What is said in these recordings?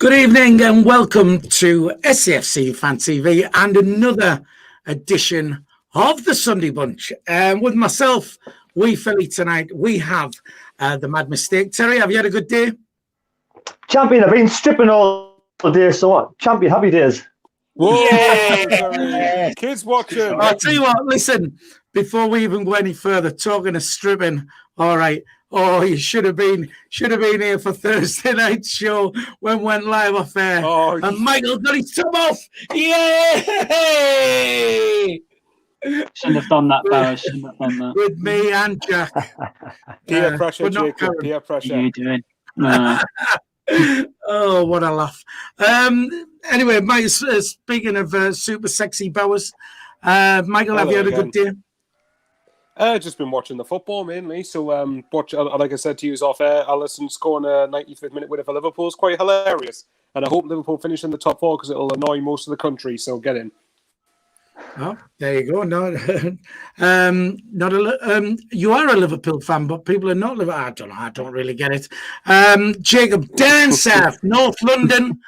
Good evening and welcome to SAFC Fan TV and another edition of the Sunday Bunch. With myself, wee Philly tonight, we have the Mad Mistake. Terry, have you had a good day? Champion, I've been stripping all day, so what? Champion, happy days. Whoa, Yeah. kids watching. I'll tell you what, listen, before we even go any further, talking of stripping, all right. Oh, you should have been here for Thursday night's show when we went live off air. Oh, and Michael got his top off. Yay! Shouldn't have done that, Barrow. Shouldn't have done that. With me and Jack. Peer pressure, but not Jacob. Karen. Peer What pressure. are you doing? No. Oh, what a laugh. Anyway, Mike, speaking of super sexy bowers, Michael, have you had a good day? Just been watching the football mainly. So, like I said to you, off air, Alisson scoring a 95th minute winner for Liverpool is quite hilarious. And I hope Liverpool finish in the top four because it'll annoy most of the country. So get in. Oh, there you go. No, you are a Liverpool fan, but people are not Liverpool. I don't know. I don't really get it. Jacob, down south, North London.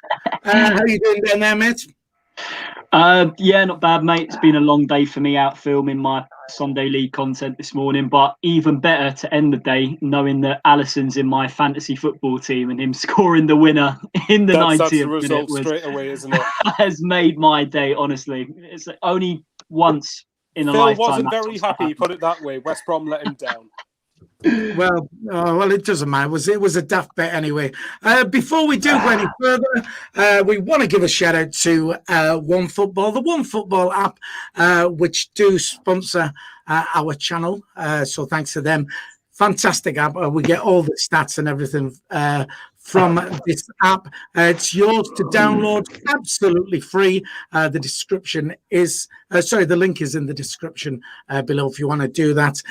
How you doing down there, mate? Yeah, not bad, mate. It's been a long day for me out filming my Sunday League content this morning, but even better to end the day knowing that Alisson's in my fantasy football team and him scoring the winner in the 90th That's the minute result straight away, isn't it? has made my day, honestly. It's only once in a Phil lifetime. wasn't that's very what's happy, happened. put it that way. West Brom let him down. Well, it doesn't matter. It was a daft bet anyway. Before we do go any further, we want to give a shout out to OneFootball, the OneFootball app, which do sponsor our channel. So thanks to them. Fantastic app. We get all the stats and everything from this app. It's yours to download, absolutely free. The description is, the link is in the description below if you want to do that.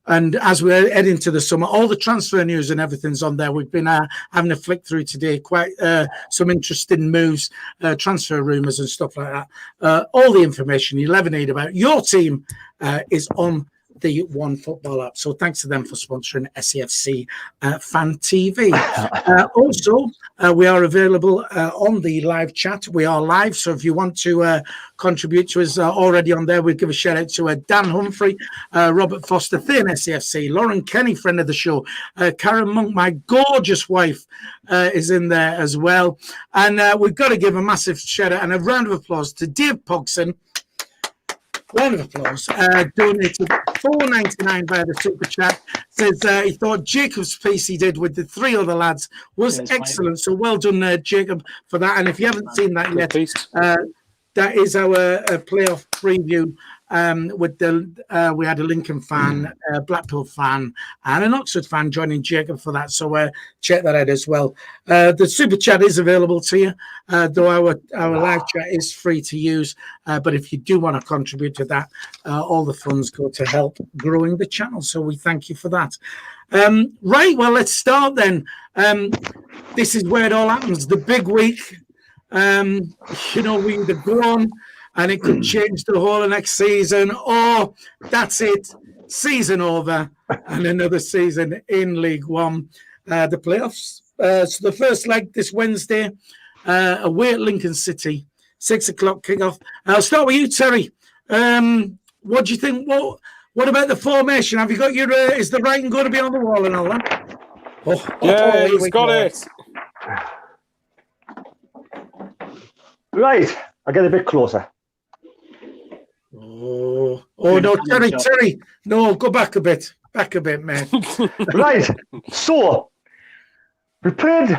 And as we're heading to the summer, all the transfer news and everything's on there. We've been having a flick through today, quite some interesting moves, transfer rumours and stuff like that. All the information you'll ever need about your team is on the OneFootball app. So thanks to them for sponsoring SAFC Fan TV. Also, we are available on the live chat. We are live, so if you want to contribute to us already on there, we'll give a shout out to Dan Humphrey, Robert Foster, Thin SAFC, Lauren Kenny, friend of the show, Karen Monk, my gorgeous wife, is in there as well. And we've got to give a massive shout out and a round of applause to Dave Pogson. Round of applause. Donated $4.99 via the super chat. Says he thought Jacob's piece he did with the three other lads was excellent. So well done, Jacob, for that. And if you haven't seen that yet, that is our playoff preview. With the we had a Lincoln fan, a Blackpool fan, and an Oxford fan joining Jacob for that. So check that out as well. The super chat is available to you, though our live chat is free to use. But if you do want to contribute to that, all the funds go to help growing the channel. So we thank you for that. Right, well, let's start then. This is where it all happens. The big week. We either go on and it could change the whole of next season, or that's it, season over, and another season in League One. The playoffs. So the first leg this Wednesday, away at Lincoln City, 6 o'clock kickoff. I'll start with you, Terry. What do you think? What about the formation? Have you got your? Is the writing going to be on the wall and all that? Yeah, he's got it. Right, I'll get a bit closer. Oh no, Terry. No, go back a bit, man. Right, so we played,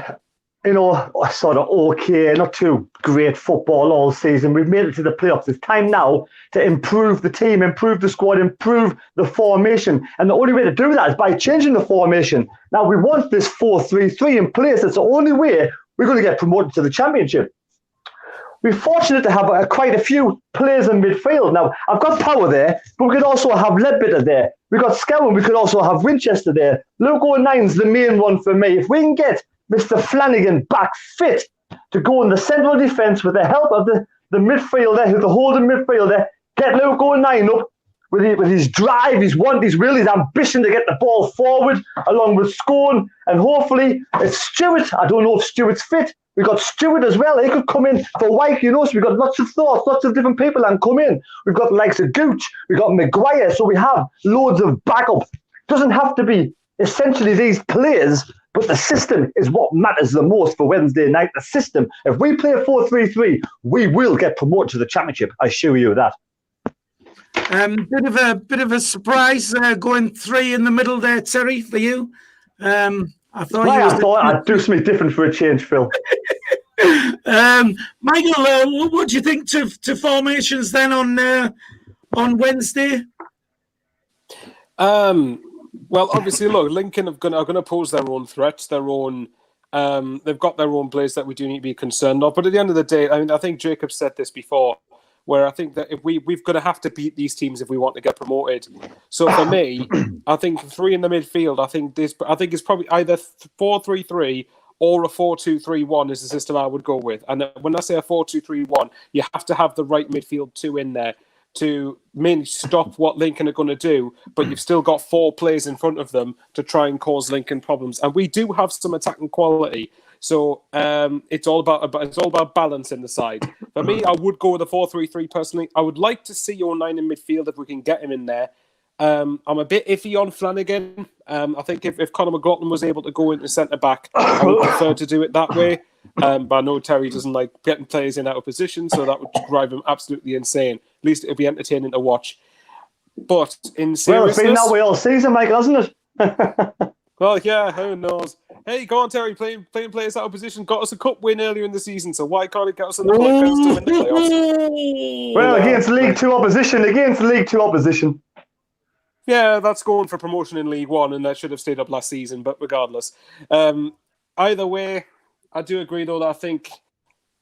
sort of okay, not too great football all season. We've made it to the playoffs. It's time now to improve the team, improve the squad, improve the formation. And the only way to do that is by changing the formation. Now, we want this 4-3-3 in place. It's the only way we're going to get promoted to the Championship. We're fortunate to have quite a few players in midfield. Now, I've got Power there, but we could also have Ledbetter there. We've got Scowen, we could also have Winchester there. Logo 9's the main one for me. If we can get Mr. Flanagan back fit to go in the central defence with the help of the midfielder, the holding midfielder, get Logo 9 up with his drive, his want, his will, his ambition to get the ball forward, along with Scone, and hopefully it's Stewart. I don't know if Stewart's fit, We've got Stewart as well. He could come in for White, you know. So we've got lots of thoughts, lots of different people and come in. We've got the likes of Gooch. We've got Maguire. So we have loads of backup. Doesn't have to be essentially these players, but the system is what matters the most for Wednesday night. The system. If we play a 4-3-3, we will get promoted to the Championship. I assure you that. Bit of a surprise going 3 in the middle there, Terry, for you. I thought I'd do something different for a change, Phil. Michael, what do you think to formations then on Wednesday? Well, obviously, look, Lincoln are going to pose their own threats, their own. They've got their own players that we do need to be concerned of. But at the end of the day, I mean, I think Jacob said this before, where I think that if we've got to have to beat these teams if we want to get promoted. So for me, I think 3 in the midfield. I think it's probably either 4-3-3 or a 4-2-3-1 is the system I would go with. And when I say a 4-2-3-1, you have to have the right midfield 2 in there to mainly stop what Lincoln are going to do, but you've still got 4 players in front of them to try and cause Lincoln problems. And we do have some attacking quality. So it's all about balance in the side. For me, I would go with a 4-3-3 personally. I would like to see 09 in midfield if we can get him in there. I'm a bit iffy on Flanagan. I think if Conor McLaughlin was able to go into centre back, I would prefer to do it that way. But I know Terry doesn't like getting players in out of position, so that would drive him absolutely insane. At least it would be entertaining to watch. But in seriousness, well, it's been that way all season, Michael, hasn't it? Well, yeah, who knows? Hey, go on, Terry, playing players out of position. Got us a cup win earlier in the season, so why can't it get us in the podcast to win the playoffs? Well, against League 2 opposition. Yeah, that's going for promotion in League 1, and that should have stayed up last season, but regardless. Either way, I do agree, though, that I think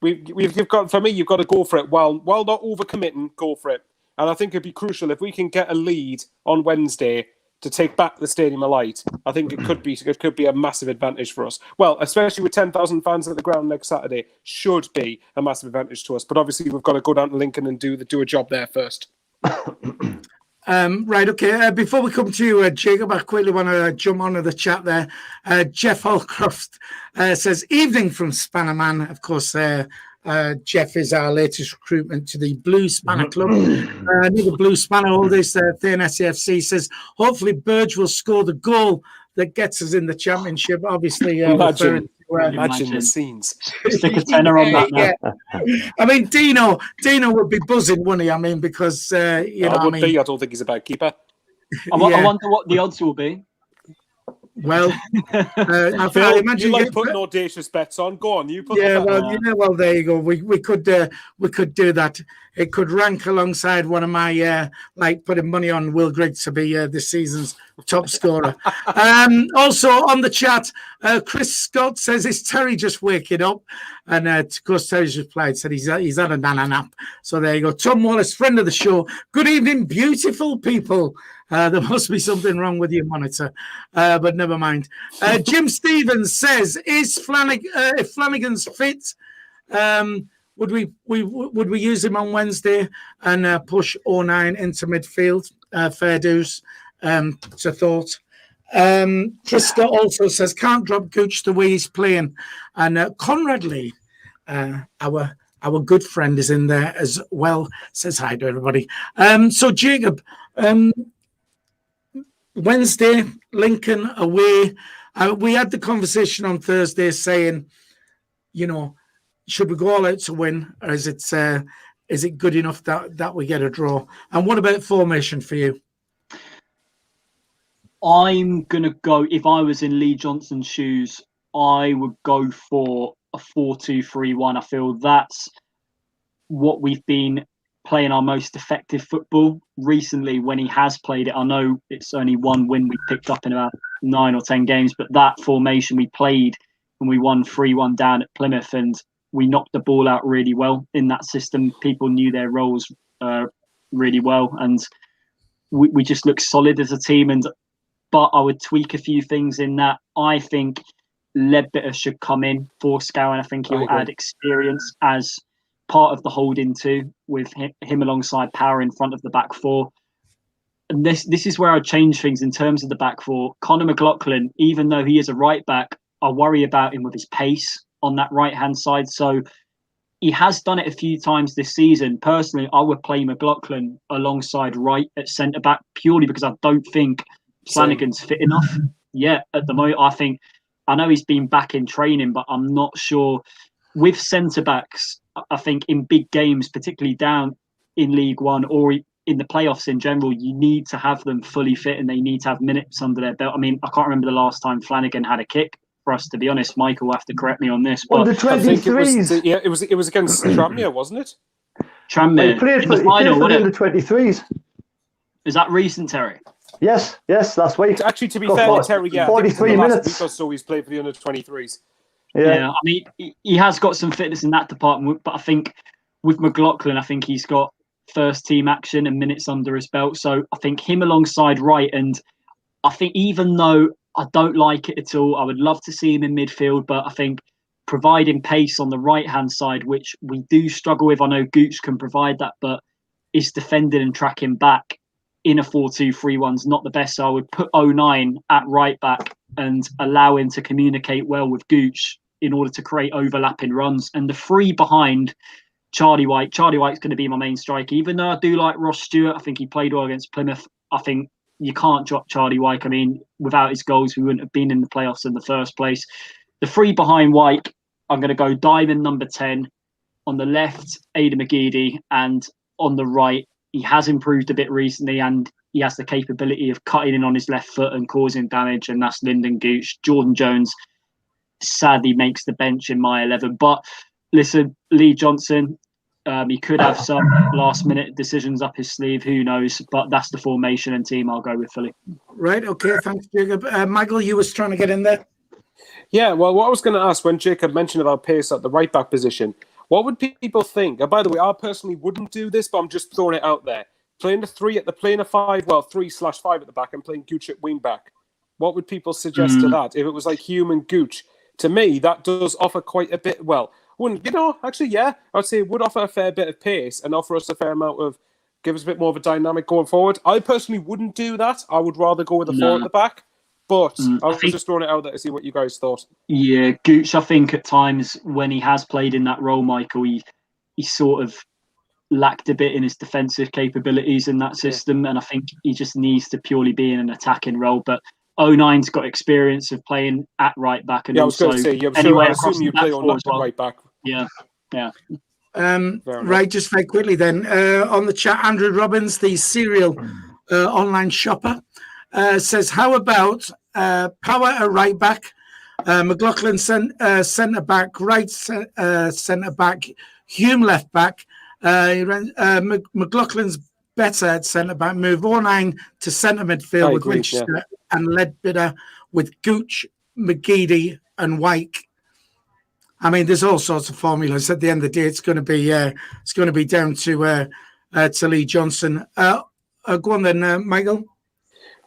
you've got to go for it. While not overcommitting, go for it. And I think it'd be crucial if we can get a lead on Wednesday to take back the Stadium of Light. I think it could be a massive advantage for us. Well, especially with 10,000 fans at the ground next Saturday, should be a massive advantage to us. But obviously, we've got to go down to Lincoln and do a job there first. Right, okay. Before we come to you, Jacob, I quickly want to jump onto the chat there. Jeff Holcroft says, evening from Spannerman. Of course, Jeff is our latest recruitment to the Blue Spanner Club. Another Blue Spanner, all this thing, SAFC says, hopefully Burge will score the goal that gets us in the championship. Obviously, imagine the scenes. Stick a tenner on that now. Yeah. I mean, Dino would be buzzing, wouldn't he? I mean, because I don't think he's a bad keeper. I wonder what the odds will be. Well, Phil, imagine you like putting audacious bets on. Go on, you put. Well, there you go. We could do that. It could rank alongside one of my putting money on Will Griggs to be this season's top scorer. Also on the chat, Chris Scott says, "Is Terry just waking up?" And of course, Terry's replied, said he's had a nana nap. So there you go. Tom Wallace, friend of the show. Good evening, beautiful people. There must be something wrong with your monitor, but never mind. Jim Stevens says, "Is if Flanagan's fit, would we use him on Wednesday and push 09 into midfield?" Fair dues to thought. Krista also says, "Can't drop Gooch the way he's playing," and CONRAD Lee, our good friend, is in there as well. Says hi to everybody. So Jacob. Wednesday, Lincoln away. We had the conversation on Thursday saying, should we go all out to win, or is it good enough that we get a draw? And what about formation for you? I'm going to go, if I was in Lee Johnson's shoes, I would go for a 4-2-3-1. I feel that's what we've been playing our most effective football recently when he has played it. I know it's only one win we picked up in about 9 or 10 games, but that formation we played when we won 3-1 down at Plymouth, and we knocked the ball out really well in that system. People knew their roles really well, and we just looked solid as a team. But I would tweak a few things in that. I think Ledbetter should come in for Scowen. I think he'll add experience as part of the holding too, with him alongside Power in front of the back four. And this is where I change things in terms of the back four. Conor McLaughlin, even though he is a right back, I worry about him with his pace. on that right-hand side. So he has done it a few times this season. Personally, I would play McLaughlin alongside Wright at centre-back purely because I don't think Flanagan's fit enough yet at the moment. I know he's been back in training, but I'm not sure. With centre-backs, I think in big games, particularly down in League One or in the playoffs in general, you need to have them fully fit and they need to have minutes under their belt. I mean, I can't remember the last time Flanagan had a kick for us, to be honest. Michael will have to correct me on this. But under 23s. It was against Tranmere, wasn't it? Tranmere. He played for the under 23s. Is that recent, Terry? Yes, last week. Actually, to be fair to Terry, 43 minutes. Or so he's played for the under 23s. Yeah, I mean, he has got some fitness in that department, but I think with McLaughlin, I think he's got first team action and minutes under his belt. So I think him alongside Wright, and I think even though I don't like it at all, I would love to see him in midfield, but I think providing pace on the right-hand side, which we do struggle with. I know Gooch can provide that, but is defending and tracking back in a 4-2-3-1 is not the best. So I would put 09 at right back and allow him to communicate well with Gooch in order to create overlapping runs. And the three behind Charlie White. Charlie White's going to be my main striker. Even though I do like Ross Stewart, I think he played well against Plymouth. I think you can't drop Charlie White. I mean, without his goals, we wouldn't have been in the playoffs in the first place. The three behind White, I'm going to go Diamond number 10. On the left, Ada McGeady. And on the right, he has improved a bit recently and he has the capability of cutting in on his left foot and causing damage. And that's Lyndon Gooch. Jordan Jones sadly makes the bench in my 11. But listen, Lee Johnson, he could have some last-minute decisions up his sleeve. Who knows? But that's the formation and team I'll go with, Philly. Right. Okay. Thanks, Jacob. Michael, you was trying to get in there. Yeah. Well, what I was going to ask when Jacob mentioned about pace at the right-back position, what would people think? And by the way, I personally wouldn't do this, but I'm just throwing it out there. Playing a 3 at the playing a 5, well, 3/5 at the back, and playing Gooch at wing back. What would people suggest to that? If it was like Hume and Gooch, to me, that does offer quite a bit. Well, wouldn't actually, yeah, I'd say it would offer a fair bit of pace and offer us a fair amount of, give us a bit more of a dynamic going forward. I personally wouldn't do that. I would rather go with a 4 at the back. But I was just throwing it out there to see what you guys thought. Yeah, Gooch, I think at times when he has played in that role, Michael, he sort of lacked a bit in his defensive capabilities in that system. And I think he just needs to purely be in an attacking role. But 09's got experience of playing at right back. And I was going to say, I assume you play on that right back. Yeah. Right, just very quickly then. On the chat, Andrew Robbins, the serial online shopper, says, how about Power at right back, McLaughlin centre back, Wright centre back, Hume left back, McLaughlin's better at centre back, move 09 to centre midfield with Winchester and Leadbitter with Gooch, McGeady and White. I mean, there's all sorts of formulas. At the end of the day, it's going to be down to Lee Johnson. Go on then, Michael.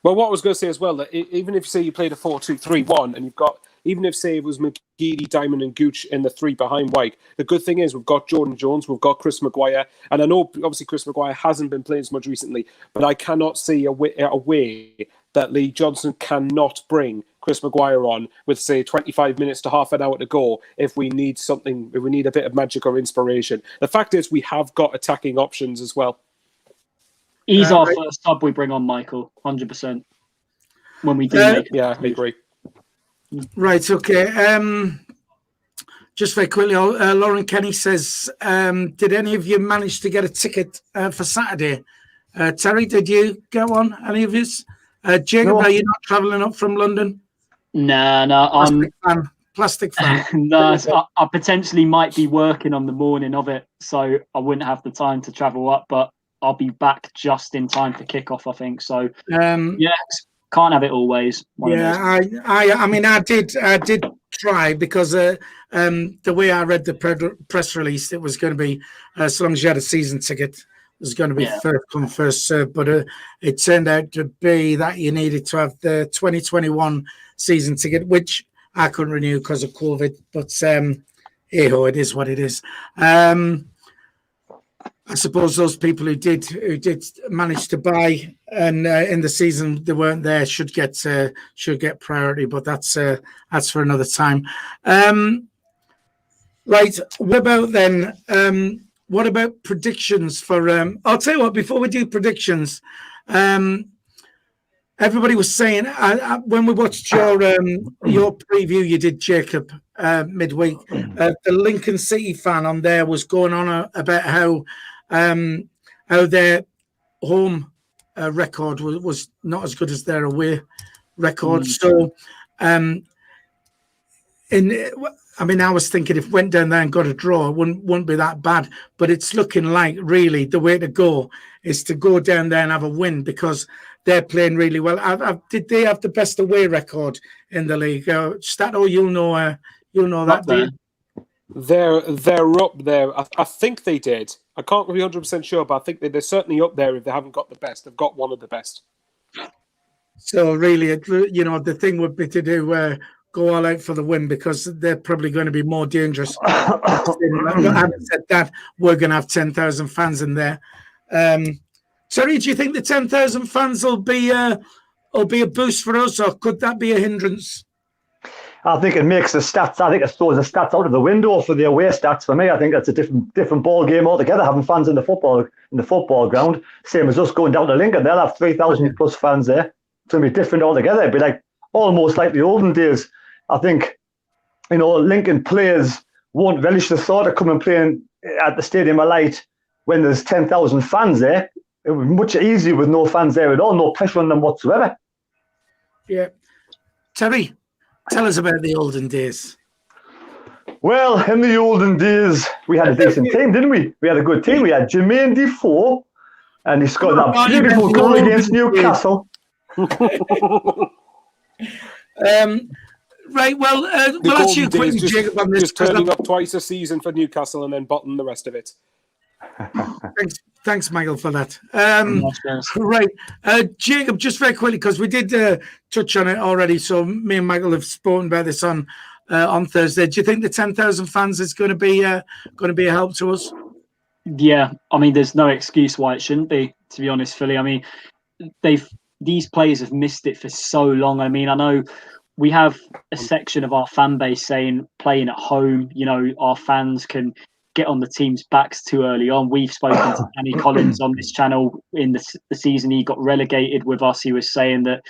Well, what I was going to say as well, that even if, say, you played a 4-2-3-1 and you've got, even if, say, it was McGeady, Diamond and Gooch in the 3 behind White, the good thing is we've got Jordan Jones, we've got Chris Maguire, and I know, obviously, Chris Maguire hasn't been playing as much recently, but I cannot see a way that Lee Johnson cannot bring Chris Maguire on with, say, 25 minutes to half an hour to go if we need something, if we need a bit of magic or inspiration. The fact is we have got attacking options as well. He's our first sub we bring on, Michael, 100%. When we do make it. Yeah, I agree. Right, okay. Just very quickly, Lauren Kenny says, did any of you manage to get a ticket for Saturday? Terry, did you get one? Any of you? Jacob, are you not travelling up from London? No. Plastic fan. No, so I potentially might be working on the morning of it, so I wouldn't have the time to travel up, but I'll be back just in time for kickoff, I think. So, can't have it always. I mean, I did try because the way I read the press release, it was going to be as long as you had a season ticket, it was going to be first come, first served. But it turned out to be that you needed to have the 2021 season ticket, which I couldn't renew because of COVID. But it is what it is. I suppose those people who did manage to buy and in the season they weren't there should get priority, but that's for another time. Right. What about then? What about predictions for? I'll tell you what. Before we do predictions, everybody was saying when we watched your preview you did, Jacob, midweek. The Lincoln City fan on there was going on about how their home record was not as good as their away record. So, I was thinking if went down there and got a draw, it wouldn't be that bad. But it's looking like really the way to go is to go down there and have a win because they're playing really well. Did they have the best away record in the league? Stato, you'll know that. Do you? They're up there. I think they did. I can't be 100% sure, but I think they're certainly up there if they haven't got the best. They've got one of the best. So really, the thing would be to do go all out for the win because they're probably going to be more dangerous. But having said that, we're going to have 10,000 fans in there. Terry, do you think the 10,000 fans will be a boost for us, or could that be a hindrance? I think it makes the stats. I think it throws the stats out of the window for the away stats. For me, I think that's a different ball game altogether. Having fans in the football ground, same as us going down to Lincoln, they'll have 3,000 plus fans there. It's going to be different altogether. It'd be almost like the olden days. I think, Lincoln players won't relish the thought of coming playing at the Stadium of Light when there's 10,000 fans there. It would be much easier with no fans there at all, no pressure on them whatsoever. Yeah. Terry, tell us about the olden days. Well, in the olden days, we had a decent team, didn't we? We had a good team. We had Jermaine Defoe, and he scored that beautiful goal against Newcastle. Right, well, we'll ask you quickly, Jacob, on this. Just turning up twice a season for Newcastle and then bottom the rest of it. Thanks, Michael, for that. Right, Jacob, just very quickly, because we did touch on it already, so me and Michael have spoken about this on Thursday. Do you think the 10,000 fans is going to be a help to us? Yeah, there's no excuse why it shouldn't be, to be honest, Philly. These players have missed it for so long. I know we have a section of our fan base saying playing at home, our fans can get on the team's backs too early on. We've spoken to Danny Collins on this channel in the season he got relegated with us. He was saying that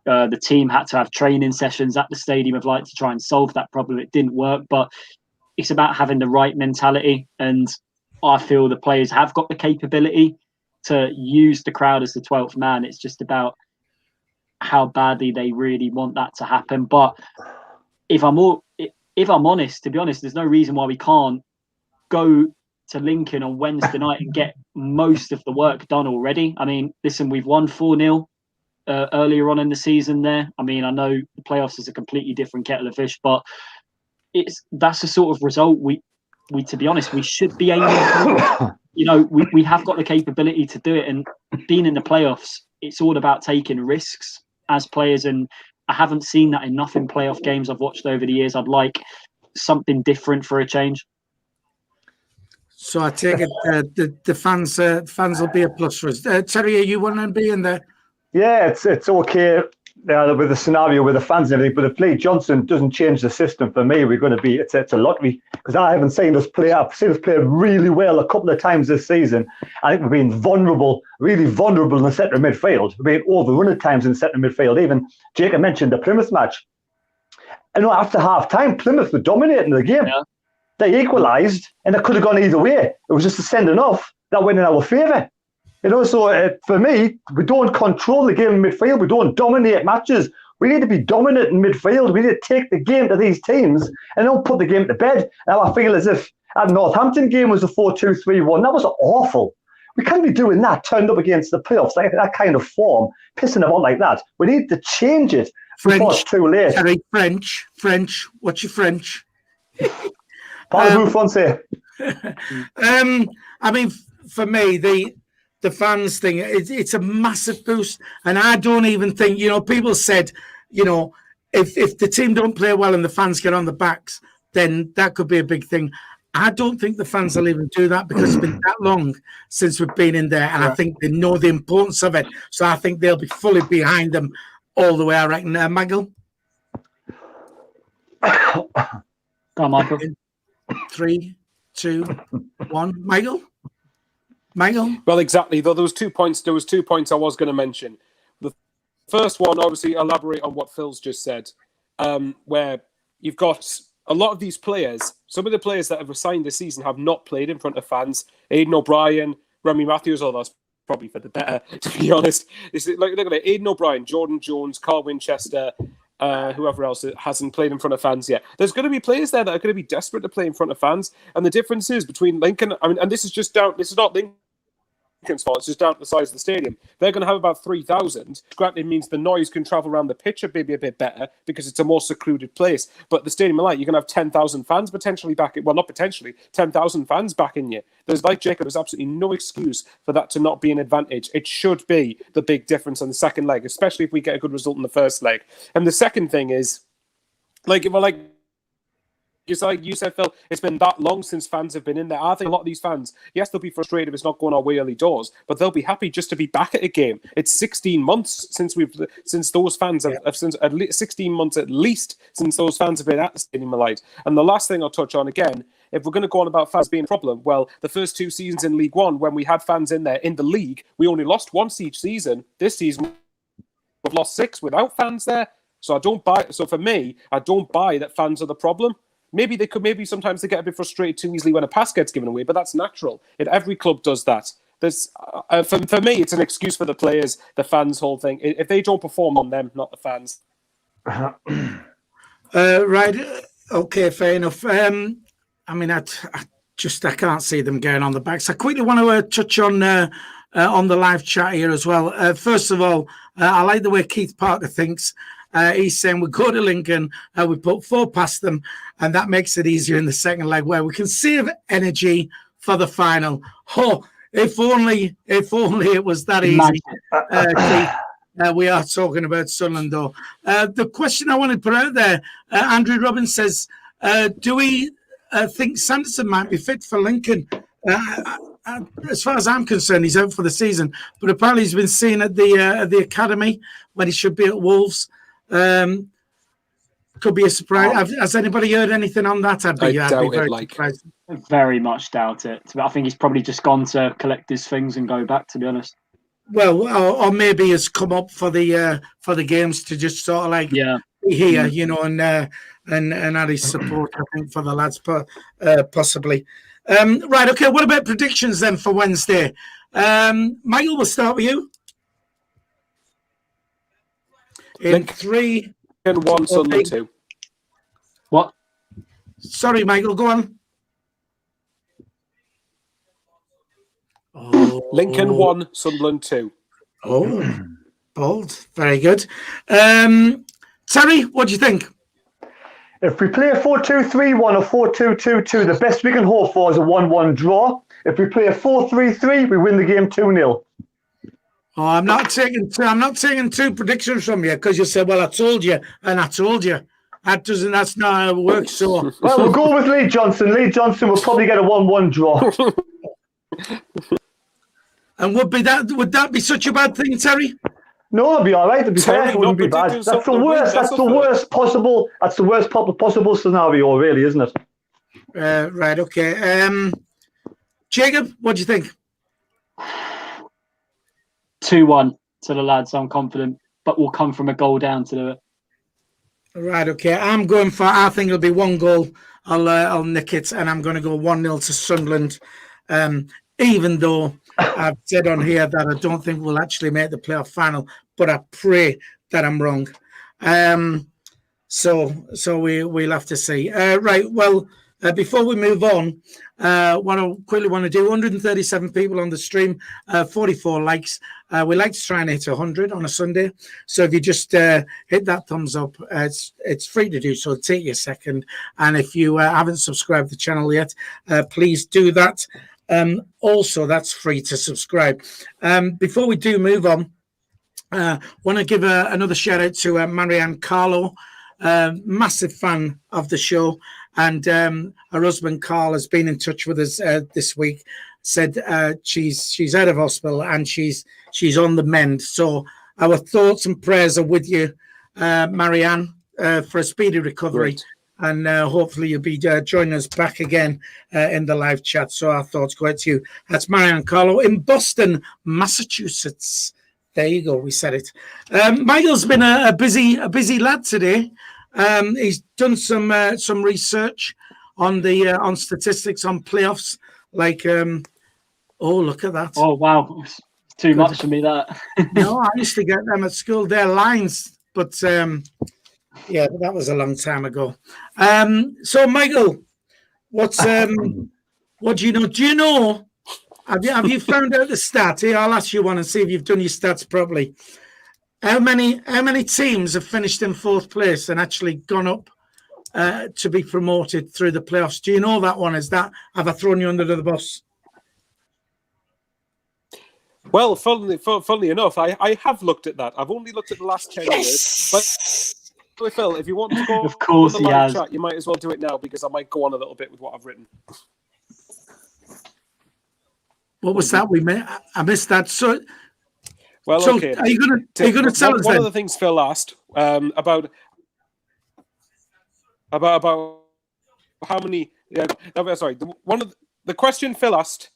the team had to have training sessions at the Stadium of Light to try and solve that problem. It didn't work, but it's about having the right mentality. And I feel the players have got the capability to use the crowd as the 12th man. It's just about how badly they really want that to happen. But if I'm honest, to be honest, there's no reason why we can't go to Lincoln on Wednesday night and get most of the work done already. Listen, we've won 4-0 earlier on in the season there. I know the playoffs is a completely different kettle of fish, but that's the sort of result we to be honest, we should be aiming for. We have got the capability to do it, and being in the playoffs, it's all about taking risks as players, and I haven't seen that enough in playoff games I've watched over the years. I'd like something different for a change. So I take it the fans will be a plus for us. Terry, are you want to be in there? Yeah, it's okay with the scenario with the fans and everything, but if Lee Johnson doesn't change the system, for me, we're going to be it's a lottery, because I haven't seen us play. I've seen us play really well a couple of times this season. I think we've been really vulnerable in the centre of midfield. We've been overrun at times in the centre of midfield. Even Jacob mentioned the Plymouth match. After half time, Plymouth were dominating the game. Yeah. They equalised, and it could have gone either way. It was just a sending off that went in our favour. So for me, we don't control the game in midfield. We don't dominate matches. We need to be dominant in midfield. We need to take the game to these teams and don't put the game to bed. Now I feel as if that Northampton game was a 4-2-3-1. That was awful. We can't be doing that, turned up against the playoffs, like that kind of form, pissing about like that. We need to change it before it's too late. Sorry, French. What's your French? Parlez-vous français? For me, the fans thing, it's a massive boost. And I don't even think, people said, if the team don't play well and the fans get on the backs, then that could be a big thing. I don't think the fans will even do that, because it's been that long since we've been in there. And I think they know the importance of it. So I think they'll be fully behind them all the way, I reckon. Michael? Go on, Michael. 3, 2, 1. Michael? Well, exactly. Though there was 2 points I was going to mention. The first one, obviously, elaborate on what Phil's just said, where you've got a lot of these players. Some of the players that have signed this season have not played in front of fans. Aidan O'Brien, Remy Matthews, although that's probably for the better, to be honest. Look at it. Aidan O'Brien, Jordan Jones, Carl Winchester, whoever else hasn't played in front of fans yet. There's going to be players there that are going to be desperate to play in front of fans. And the difference is between Lincoln, and this is not Lincoln's fault, it's just down to the size of the stadium. They're going to have about 3,000. Granted, it means the noise can travel around the pitch maybe a bit better because it's a more secluded place. But the Stadium of Light, you're going to have 10,000 fans potentially back in, well, not potentially, 10,000 fans back in you. There's, like Jacob, there's absolutely no excuse for that to not be an advantage. It should be the big difference on the second leg, especially if we get a good result in the first leg. And the second thing is, it's like you said, Phil, it's been that long since fans have been in there. I think a lot of these fans, yes, they'll be frustrated if it's not going our way early doors, but they'll be happy just to be back at a game. It's 16 months since those fans have since at least 16 months at least since those fans have been at the Stadium of Light. And the last thing I'll touch on again, if we're going to go on about fans being a problem, well, the first 2 seasons in League One, when we had fans in there in the league, we only lost once each season. This season, we've lost 6 without fans there. So for me, I don't buy that fans are the problem. Maybe sometimes they get a bit frustrated too easily when a pass gets given away, but that's natural. Every club does that. There's for me, it's an excuse for the players, the fans, whole thing. If they don't perform on them, not the fans. Right. Okay. Fair enough. I can't see them going on the backs. I quickly want to touch on the live chat here as well. First of all, I like the way Keith Parker thinks. He's saying we go to Lincoln, we put 4 past them, and that makes it easier in the second leg where we can save energy for the final. Oh, if only it was that easy. We are talking about Sunderland, though. The question I want to put out there, Andrew Robbins says, do we think Sanderson might be fit for Lincoln? As far as I'm concerned, he's out for the season, but apparently he's been seen at the academy when he should be at Wolves. Could be a surprise. Has anybody heard anything on that? I'd be very surprised. Very much doubt it. I think he's probably just gone to collect his things and go back, to be honest. Well, or maybe has come up for the games to just sort of be here, and add his support. I think for the lads, possibly. Right. Okay. What about predictions then for Wednesday? Michael, we'll start with you. In 3 and 1, Sunderland 2. What? Sorry, Michael, go on. Lincoln 1, Sunderland 2. Oh, bold. Very good. Terry, what do you think? If we play a 4-2-3-1 or 4-2-2-2, the best we can hope for is a 1-1 draw. If we play a 4-3-3, we win the game 2-0. Oh, I'm not taking 2 predictions from you because you said, "Well, I told you," and I told you. That's not how it works. So, well, we'll go with Lee Johnson. Lee Johnson will probably get a 1-1 draw. And would that be such a bad thing, Terry? No, it'd be all right. It'd be fair. It wouldn't be bad. That's the worst. That's the worst possible scenario, really, isn't it? Right. Okay. Jacob, what do you think? 2-1 to the lads. I'm confident, but we'll come from a goal down to do it. Right. Okay. I'm going for. I think it'll be 1 goal. I'll nick it, and I'm going to go 1-0 to Sunderland. Even though I've said on here that I don't think we'll actually make the playoff final, but I pray that I'm wrong. So we'll have to see. Right. Well, before we move on, what I quickly want to do, 137 people on the stream, 44 likes. We like to try and hit 100 on a Sunday. So if you just hit that thumbs up, it's free to do so. It'll take you a second. And if you haven't subscribed to the channel yet, please do that. Also, that's free to subscribe. Before we do move on, want to give another shout out to Marianne Carlo, massive fan of the show. And her husband, Carl, has been in touch with us this week, said she's out of hospital and she's on the mend. So our thoughts and prayers are with you, Marianne, for a speedy recovery. and hopefully you'll be joining us back again in the live chat. So our thoughts go out to you. That's Marianne Carlo in Boston, Massachusetts. There you go. We said it. Michael's been a busy lad today. He's done some research on statistics on playoffs. Like, oh, look at that! Oh wow, it's too much for me. That no, I used to get them at school. They're lines, but yeah, that was a long time ago. So, Michael, what do you know? Do you know? Have you found out the stat? Here, I'll ask you one and see if you've done your stats properly. How many teams have finished in fourth place and actually gone up to be promoted through the playoffs? Do you know that one? Have I thrown you under the bus? Well, funnily enough, I have looked at that. I've only looked at the last 10 years. But Phil, if you want to go of course on the live chat, you might as well do it now because I might go on a little bit with what I've written. What was that? I missed that. So okay. Are you going to tell us? One of the things Phil asked about how many. The question Phil asked.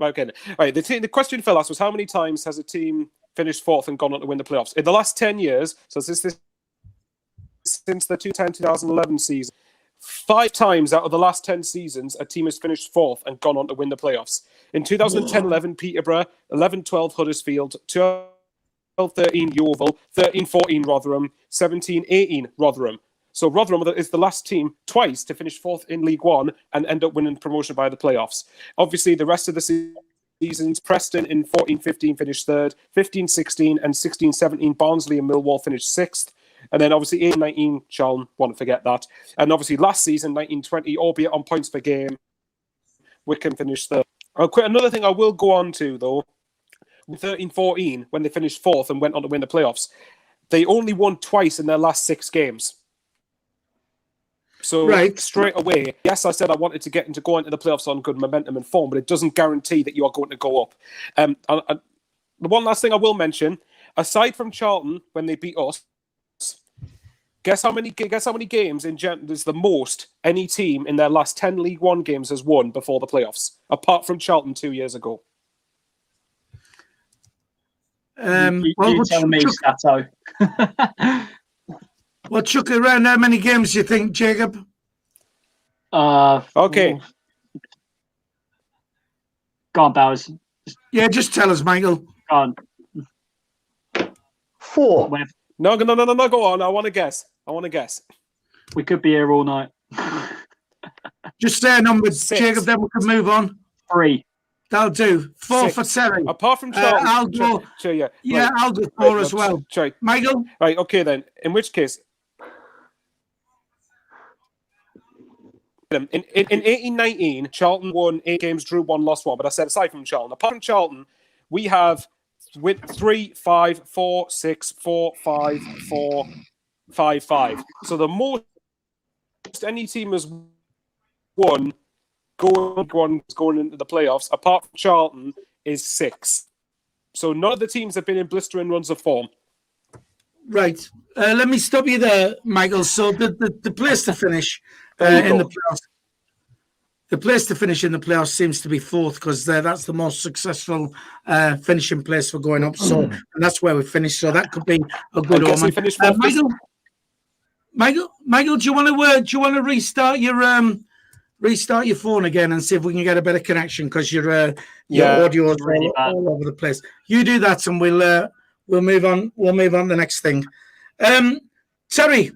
Okay, right. The question Phil asked was how many times has a team finished fourth and gone on to win the playoffs in the last 10 years? So since the 2010-2011 season. 5 times out of the last 10 seasons, a team has finished fourth and gone on to win the playoffs. In 2010-11, Peterborough, 11-12, Huddersfield, 12-13, Yeovil, 13-14, Rotherham, 17-18, Rotherham. So Rotherham is the last team twice to finish fourth in League One and end up winning promotion by the playoffs. Obviously, the rest of the seasons, Preston in 14-15 finished third, 15-16 and 16-17, Barnsley and Millwall finished sixth. And then obviously 18-19, Charlton, won't forget that. And obviously last season, 19-20, albeit on points per game, Wycombe finished third. Another thing I will go on to, though, 13-14, when they finished fourth and went on to win the playoffs, they only won twice in their last 6 games. So straight away, yes, I said I wanted to go into the playoffs on good momentum and form, but it doesn't guarantee that you are going to go up. The one last thing I will mention, aside from Charlton, when they beat us, Guess how many games is the most any team in their last 10 League One games has won before the playoffs, apart from Charlton 2 years ago? You tell me, Stato. Well, chuck it around. How many games do you think, Jacob? Okay. Go on, Bowers. Yeah, just tell us, Michael. Go on. 4. No, go on. I want to guess. We could be here all night. Just say a number, 6. Jacob, then we can move on. 3. That'll do. 4 6. for Terry. Apart from Charlton. I'll go. Yeah, right. I'll go 4 as well. Right. Michael? Right, okay then. In which case, in 18-19, Charlton won 8 games, drew 1, lost 1. But I said aside from Charlton, apart from Charlton, we have 3, 5, 4, 6, 4, 5, 4, 5, 5. So the most any team has won going into the playoffs, apart from Charlton, is 6. So none of the teams have been in blistering runs of form. Right. Let me stop you there, Michael. So the place to finish in the playoffs. The place to finish in the playoffs seems to be 4th because that's the most successful finishing place for going up. So and that's where we finished. So that could be a good omen. Michael, do you want to restart your phone again and see if we can get a better connection because your audio is really all over the place. You do that, and we'll move on. We'll move on to the next thing. Terry,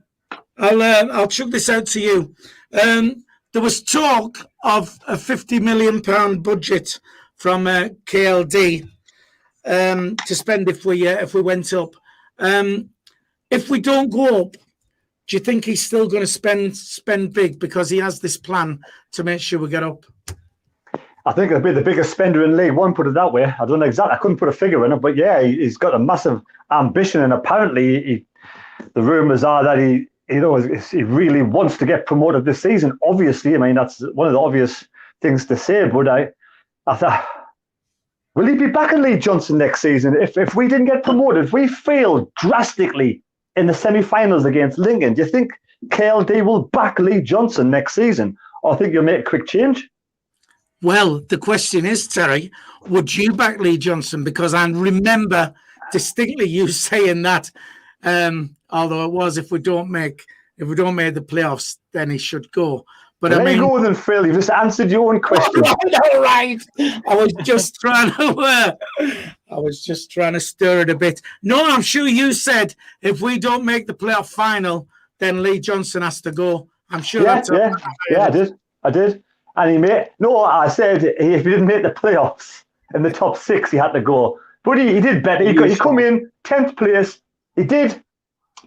I'll chuck this out to you. There was talk of a £50 million budget from KLD to spend if we went up. If we don't go up, do you think he's still going to spend big because he has this plan to make sure we get up? I think he'll be the biggest spender in League One, put it that way. I don't know exactly. I couldn't put a figure in it, but yeah, he's got a massive ambition, and apparently the rumours are that he really wants to get promoted this season. Obviously, I mean, that's one of the obvious things to say, but I thought, will he be back in Lee Johnson next season? If we didn't get promoted, if we failed drastically in the semi-finals against Lincoln. Do you think KLD will back Lee Johnson next season, or think you'll make a quick change? Well, the question is, Terry, would you back Lee Johnson? Because I remember distinctly you saying that, although it was if we don't make the playoffs, then he should go. But There you go then, Phil. You just answered your own question. All right. I was just trying to stir it a bit. No, I'm sure you said if we don't make the playoff final, then Lee Johnson has to go. I'm sure that's I did. And he made I said if he didn't make the playoffs in the top 6, he had to go. But he did better. He come in 10th place. He did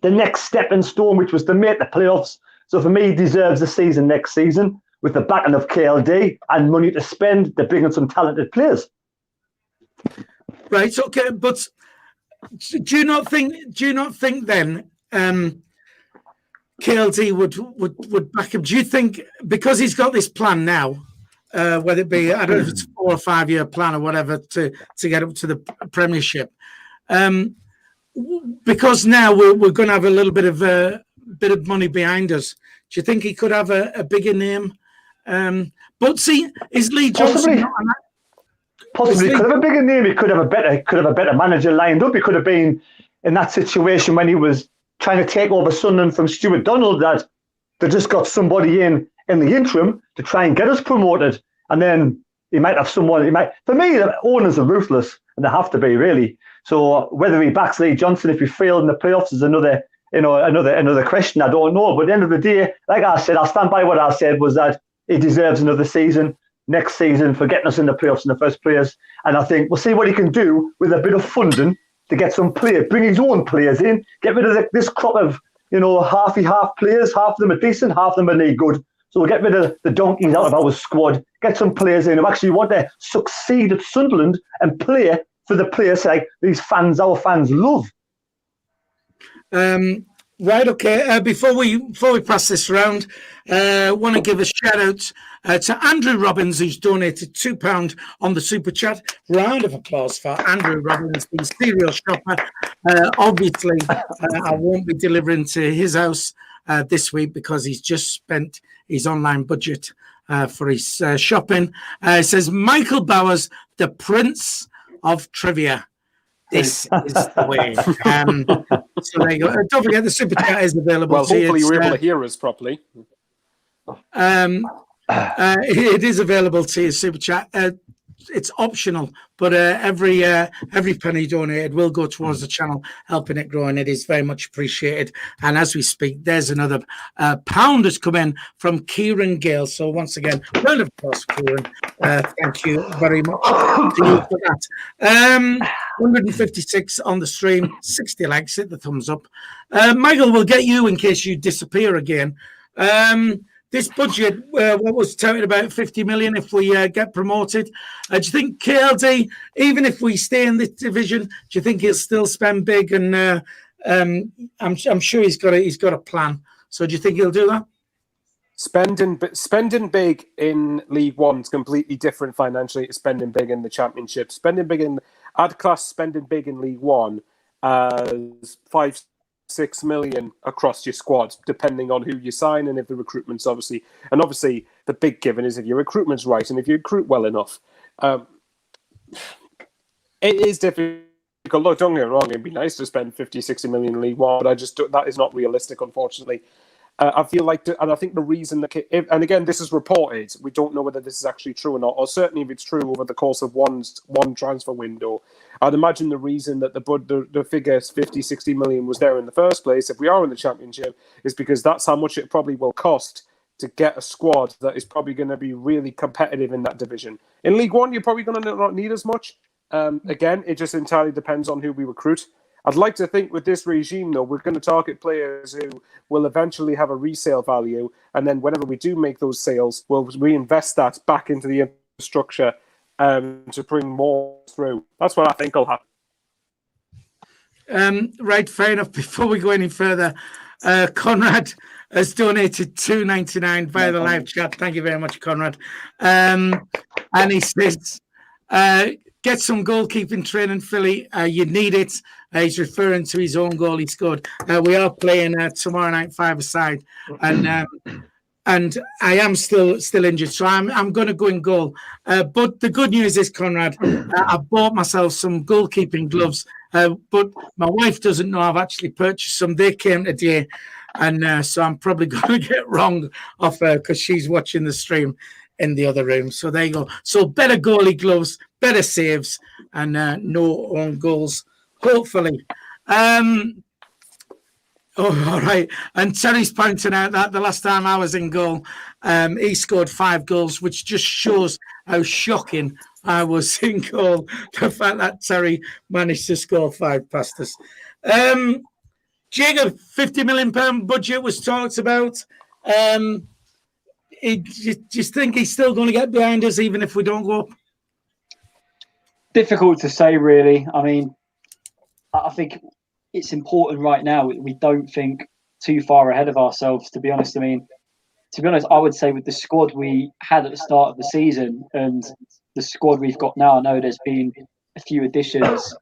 the next stepping stone, which was to make the playoffs. So for me, he deserves the season next season with the backing of KLD and money to spend to bring in some talented players. Right. Okay. But do you not think then KLD would back him? Do you think because he's got this plan now, whether it be I don't know if it's a 4 or 5 year plan or whatever to get up to the Premiership, because now we're going to have a little bit of money behind us. Do you think he could have a bigger name? But see, is Lee Johnson possibly could have a bigger name? He could have a better manager lined up. He could have been in that situation when he was trying to take over Sunderland from Stuart Donald, that they just got somebody in the interim to try and get us promoted, and then he might have someone. For me, the owners are ruthless, and they have to be really. So whether he backs Lee Johnson if he failed in the playoffs is another question. I don't know. But at the end of the day, like I said, I'll stand by what I said, was that he deserves another season next season for getting us in the playoffs in the first place. And I think we'll see what he can do with a bit of funding to get some players, bring his own players in, get rid of this crop of half players. Half of them are decent, half of them are no good. So we'll get rid of the donkeys out of our squad, get some players in who actually want to succeed at Sunderland and play for the players like our fans love. Right, okay. Before we pass this round, want to give a shout out to Andrew Robbins, who's donated £2 on the super chat. Round of applause for Andrew Robbins, the cereal shopper. Obviously, I won't be delivering to his house this week because he's just spent his online budget for his shopping. It says Michael Bowers, the Prince of Trivia. This is the way. So there you go. Don't forget the super chat is available. Well, hopefully you're able to hear us properly. It is available to you, super chat. It's optional, but every penny donated will go towards the channel, helping it grow, and it is very much appreciated. And as we speak, there's another pound has come in from Kieran Gale. So once again, round of applause for Kieran. Thank you very much to you for that. 156 on the stream, 60 likes, hit the thumbs up. Michael, we'll get you in case you disappear again. This budget, what was touted about 50 million if we get promoted. Do you think KLD, even if we stay in this division, do you think he'll still spend big? And I'm sure he's got a plan. So do you think he'll do that? Spending big in League One is completely different financially to spending big in the Championship. I'd class spending big in League One as 5-6 million across your squad, depending on who you sign and if the recruitment's obviously the big given is if your recruitment's right and if you recruit well enough. It is difficult. Look, don't get me wrong, it'd be nice to spend 50-60 million in League One, but that is not realistic, unfortunately. I feel like, and I think the reason that, and again, this is reported, we don't know whether this is actually true or not, or certainly if it's true over the course of one transfer window, I'd imagine the reason that the figure 50-60 million was there in the first place, if we are in the Championship, is because that's how much it probably will cost to get a squad that is probably going to be really competitive in that division. In League One, you're probably going to not need as much. Again, it just entirely depends on who we recruit. I'd like to think with this regime, though, we're going to target players who will eventually have a resale value, and then whenever we do make those sales, we'll reinvest that back into the infrastructure to bring more through. That's what I think will happen. Right, fair enough. Before we go any further, Conrad has donated $2.99 via the live chat. Thank you very much, Conrad. And he says, get some goalkeeping training, Philly. You need it. He's referring to his own goal he scored. We are playing tomorrow night, 5-a-side, and I am still injured, so I'm going to go in goal. But the good news is, Conrad, I bought myself some goalkeeping gloves, but my wife doesn't know I've actually purchased some. They came today, and so I'm probably going to get wrong off her because she's watching the stream in the other room. So there you go. So better goalie gloves, better saves, and no own goals, hopefully. All right. And Terry's pointing out that the last time I was in goal, he scored 5 goals, which just shows how shocking I was in goal. The fact that Terry managed to score 5 past us. Jacob, £50 million budget was talked about. Do you think he's still going to get behind us, even if we don't go up? Difficult to say, really. I mean, I think it's important right now. We don't think too far ahead of ourselves, to be honest. I mean, I would say with the squad we had at the start of the season and the squad we've got now, I know there's been a few additions.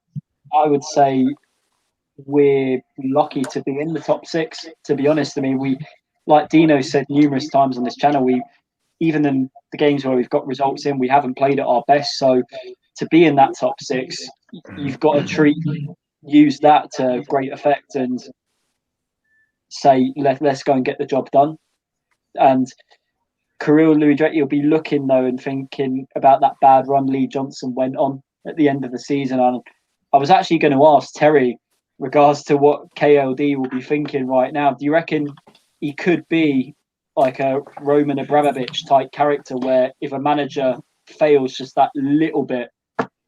I would say we're lucky to be in the top 6, to be honest. I mean, we, like Dino said numerous times on this channel, even in the games where we've got results in, we haven't played at our best. So to be in that top 6, you've got to use that to great effect and say, let's go and get the job done. And Kirill Louis-Drake will be looking, though, and thinking about that bad run Lee Johnson went on at the end of the season. And I was actually going to ask Terry regards to what KLD will be thinking right now. Do you reckon he could be like a Roman Abramovich type character where if a manager fails just that little bit,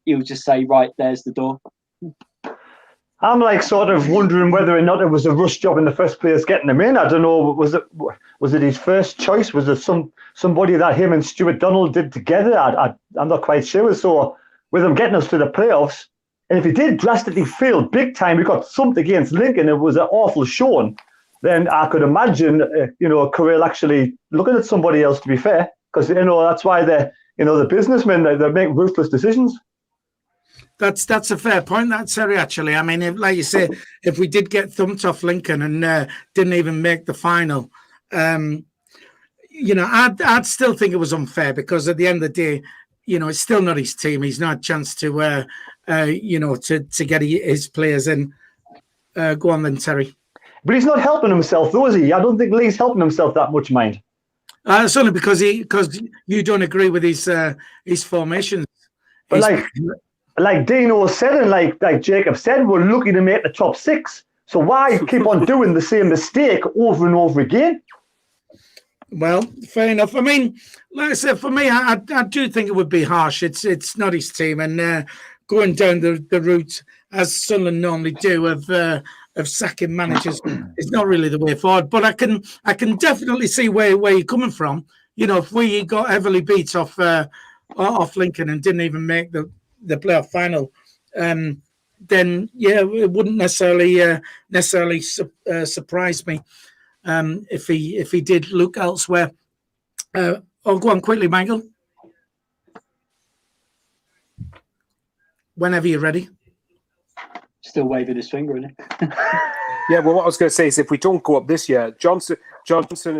he'll just say, right, there's the door? I'm like sort of wondering whether or not it was a rush job in the first place getting him in. I don't know. Was it his first choice? Was it somebody that him and Stuart Donald did together? I'm not quite sure. So with him getting us to the playoffs, and if he did drastically fail big time, we got something against Lincoln. It was an awful showing. Then I could imagine, Kirill actually looking at somebody else. To be fair, because that's why the businessmen they make ruthless decisions. That's a fair point, that, Terry, actually. I mean, like you say, if we did get thumped off Lincoln and didn't even make the final, I'd still think it was unfair because at the end of the day, it's still not his team. He's not a chance to, to get his players in. Go on then, Terry. But he's not helping himself, though, is he? I don't think Lee's helping himself that much, mind. It's only because you don't agree with his formations. But like Dino said and like Jacob said, we're looking to make the top 6. So why keep on doing the same mistake over and over again? Well, fair enough. I mean, like I said, for me, I do think it would be harsh. It's not his team, and going down the route as Sunderland normally do of sacking managers is not really the way forward. But I can definitely see where you're coming from. If we got heavily beat off Lincoln and didn't even make the playoff final, then it wouldn't necessarily surprise me if he did look elsewhere. I'll go on quickly, Michael. Whenever you're ready. Still waving his finger, isn't he? Yeah, well, what I was going to say is if we don't go up this year, Johnson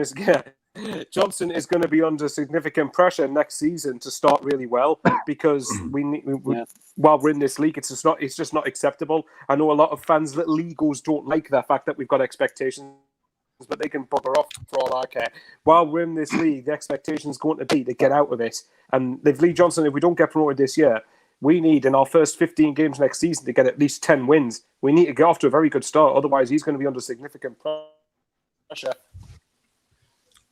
is going to be under significant pressure next season to start really well because while we're in this league, it's just not acceptable. I know a lot of fans, little egos, don't like the fact that we've got expectations, but they can bugger off for all I care. While we're in this league, the expectation is going to be to get out of it. And if Lee Johnson, if we don't get promoted this year, we need in our first 15 games next season to get at least 10 wins. We need to get off to a very good start. Otherwise, he's going to be under significant pressure.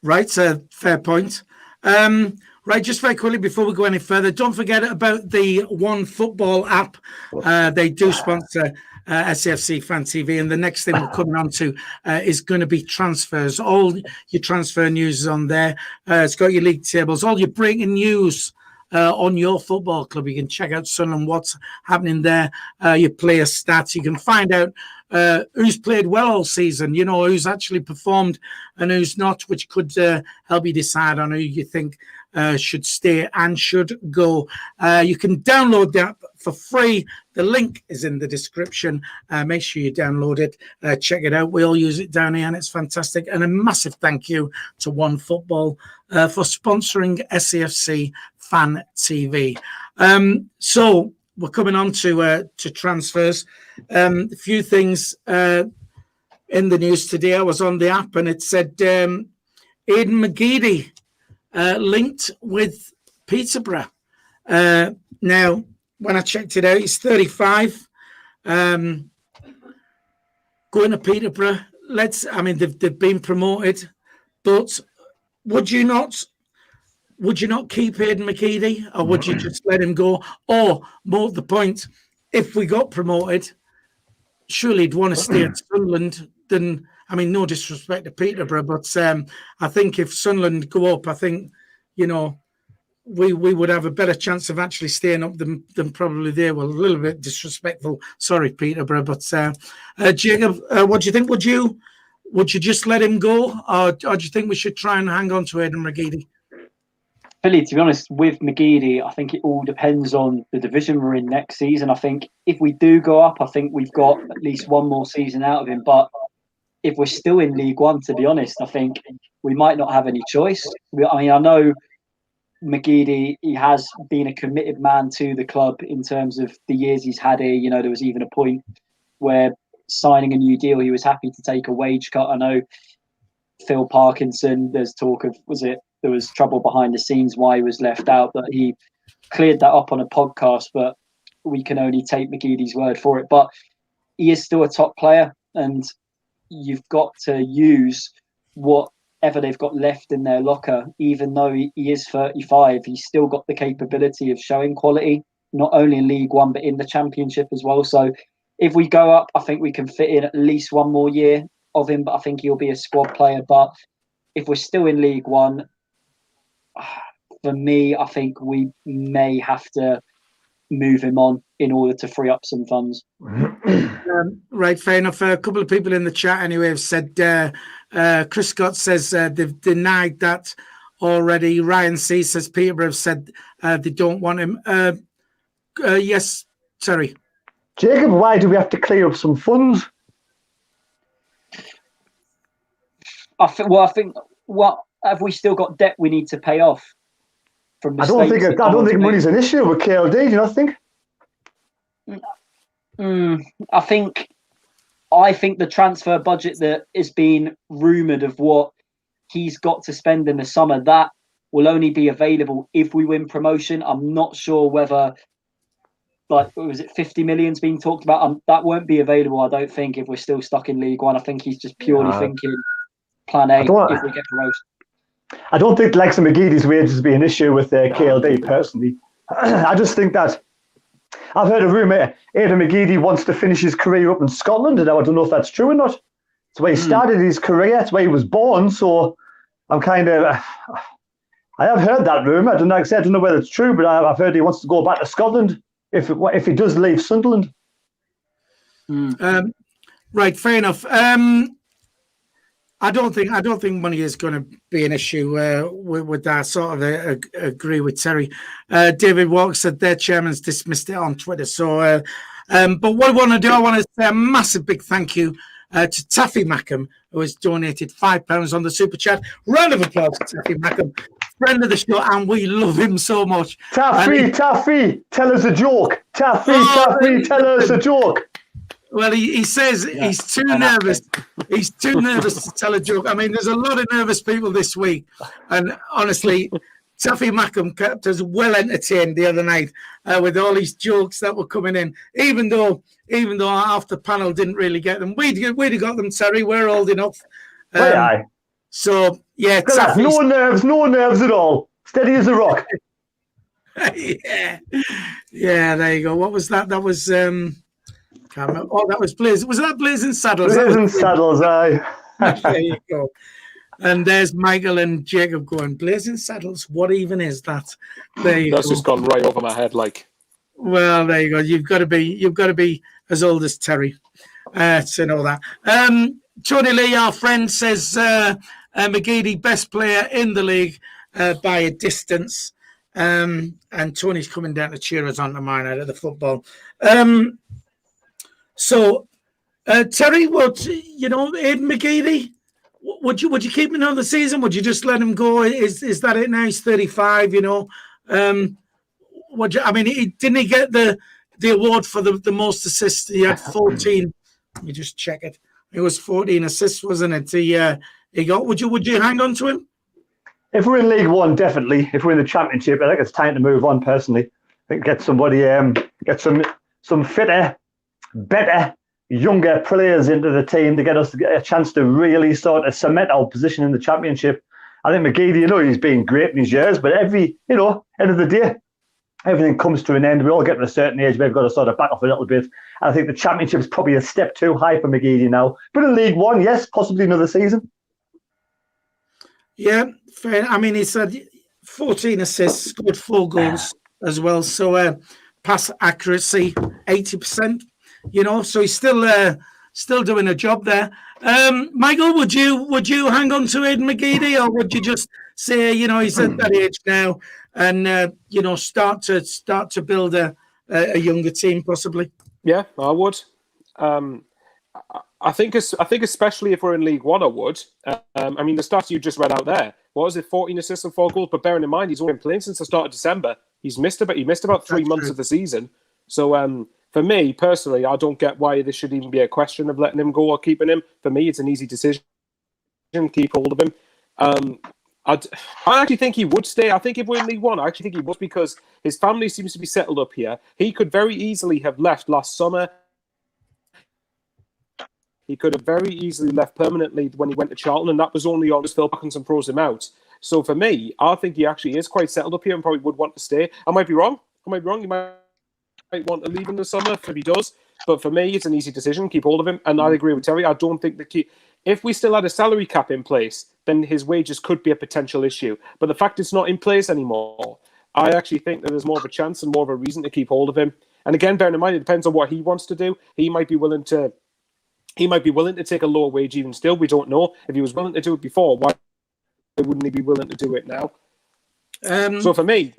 Right, fair point. Right, just very quickly before we go any further, don't forget about the One Football app. They do sponsor SAFC Fan TV, and the next thing we're coming on to is going to be transfers. All your transfer news is on there. It's got your league tables, all your breaking news on your football club. You can check out Sunderland, what's happening there, your player stats. You can find out who's played well all season, who's actually performed and who's not, which could help you decide on who you think should stay and should go. You can download the app for free. The link is in the description. Make sure you download it. Check it out. We all use it down here and it's fantastic. And a massive thank you to OneFootball for sponsoring SAFC Fan TV. So we're coming on to transfers. A few things in the news today. I was on the app and it said Aidan McGeady linked with Peterborough. Now, when I checked it out, he's 35. Going to Peterborough. They've been promoted, but would you not keep Aidan McGeady, or would you just let him go? Or, more to the point, if we got promoted, surely he'd want to stay at Sunderland. Then, no disrespect to Peterborough, but I think if Sunderland go up, I think, we would have a better chance of actually staying up than probably they will. A little bit disrespectful. Sorry, Peterborough, but Jacob, what do you think? Would you just let him go, or do you think we should try and hang on to Aidan McGeady? Billy, to be honest, with McGeady, I think it all depends on the division we're in next season. I think if we do go up, I think we've got at least one more season out of him. But if we're still in League One, to be honest, I think we might not have any choice. I know McGeady, he has been a committed man to the club in terms of the years he's had here. There was even a point where signing a new deal, he was happy to take a wage cut. I know Phil Parkinson, there's talk of, there was trouble behind the scenes why he was left out, but he cleared that up on a podcast, but we can only take McGeady's word for it. But he is still a top player, and you've got to use whatever they've got left in their locker. Even though he is 35, he's still got the capability of showing quality, not only in League One, but in the Championship as well. So if we go up, I think we can fit in at least one more year of him, but I think he'll be a squad player. But if we're still in League One, for me, I think we may have to move him on in order to free up some funds. Right, fair enough. A couple of people in the chat anyway have said, Chris Scott says they've denied that already. Ryan C says Peterborough have said they don't want him. Yes, sorry. Jacob, why do we have to clear up some funds? I think have we still got debt we need to pay off? From I don't think money's an issue with KLD. Do you not think? I think the transfer budget that is being rumoured of what he's got to spend in the summer, that will only be available if we win promotion. I'm not sure whether, was it 50 million's being talked about? That won't be available, I don't think, if we're still stuck in League One. I think he's just purely thinking plan A if we get promoted. I don't think Lex and McGeady's wages will be an issue with KLD personally. I just think that I've heard a rumour Aidan McGeady wants to finish his career up in Scotland, and I don't know if that's true or not. It's where he started his career, it's where he was born, so I'm kind of... I have heard that rumour. I don't know whether it's true, but I've heard he wants to go back to Scotland if he does leave Sunderland. Right, fair enough. I don't think money is going to be an issue with that. Sort of agree with Terry. David Walker said their chairman's dismissed it on Twitter. So, but what I want to do, I want to say a massive big thank you to Taffy Mackham, who has donated £5 on the super chat. Round of applause to Taffy Mackham, friend of the show, and we love him so much. Taffy, tell us a joke. Taffy, tell us a joke. Well, he says he's too nervous. He's too nervous to tell a joke. I mean, there's a lot of nervous people this week. And honestly, Taffy Mackham kept us well entertained the other night with all these jokes that were coming in. Even though half the panel didn't really get them. We'd have got them, Terry. We're old enough. So, yeah. No nerves at all. Steady as a rock. Yeah, there you go. What was that? That was... Oh, that was Blaze. Was that Blazing Saddles? Blazing Saddles, aye. There you go. And there's Michael and Jacob going, Blazing Saddles, what even is that? That's just gone right over my head, like. Well, there you go. You've got to be as old as Terry to know that. Tony Lee, our friend, says McGeady, best player in the league by a distance. And Tony's coming down to cheer us on tomorrow night at the football. So, Terry, Aidan McGeady, would you keep him another season? Would you just let him go? Is that it now? He's 35, didn't he get the award for the most assists? He had 14. Let me just check it. It was 14 assists, wasn't it? He got. Would you hang on to him? If we're in League One, definitely. If we're in the Championship, I think it's time to move on. Personally, I think get somebody, get some fitter, better, younger players into the team to get us a chance to really sort of cement our position in the Championship. I think McGeady, he's been great in his years, but end of the day, everything comes to an end. We all get to a certain age where we've got to sort of back off a little bit. And I think the Championship is probably a step too high for McGeady now. But in League One, yes, possibly another season. Yeah, fair. I mean, he's had 14 assists, scored 4 goals as well. So pass accuracy 80%. So he's still doing a job there. Michael, would you hang on to Aidan McGeady, or would you just say he's at that age now and start to build a younger team possibly? Yeah, I would. I think especially if we're in League One, I would. The stats you just read out there. What was it? 14 assists and 4 goals. But bearing in mind, he's only been playing since the start of December. He missed about 3 months of the season. So for me personally, I don't get why this should even be a question of letting him go or keeping him. For me, it's an easy decision. Keep hold of him. I actually think he would stay. I think if we're in League One, I actually think he would, because his family seems to be settled up here. He could very easily have left last summer. He could have very easily left permanently when he went to Charlton, and that was only on Phil Parkinson pros him out. So for me, I think he actually is quite settled up here and probably would want to stay. I might be wrong. He might want to leave in the summer if he does. But for me, it's an easy decision. Keep hold of him. And I agree with Terry. I don't think if we still had a salary cap in place, then his wages could be a potential issue. But the fact it's not in place anymore, I actually think that there's more of a chance and more of a reason to keep hold of him. And again, bearing in mind, it depends on what he wants to do. He might be willing to take a lower wage even still. We don't know. If he was willing to do it before, why wouldn't he be willing to do it now? So for me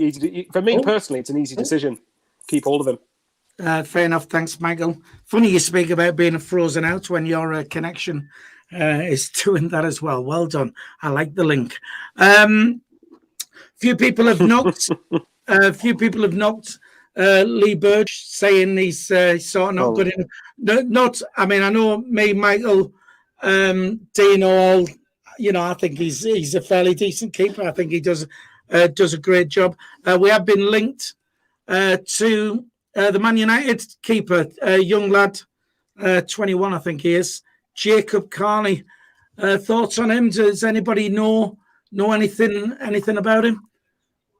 personally, it's an easy decision. Keep hold of him. Fair enough. Thanks, Michael. Funny you speak about being frozen out when your connection is doing that as well. Well done. I like the link. Few people have knocked. Lee Burge, saying he's sort of not good enough. I know me, Michael, Dino, all. I think he's a fairly decent keeper. I think he does a great job. We have been linked to the Man United keeper, a young lad, 21, I think he is, Jacob Carney. Thoughts on him? Does anybody know anything about him?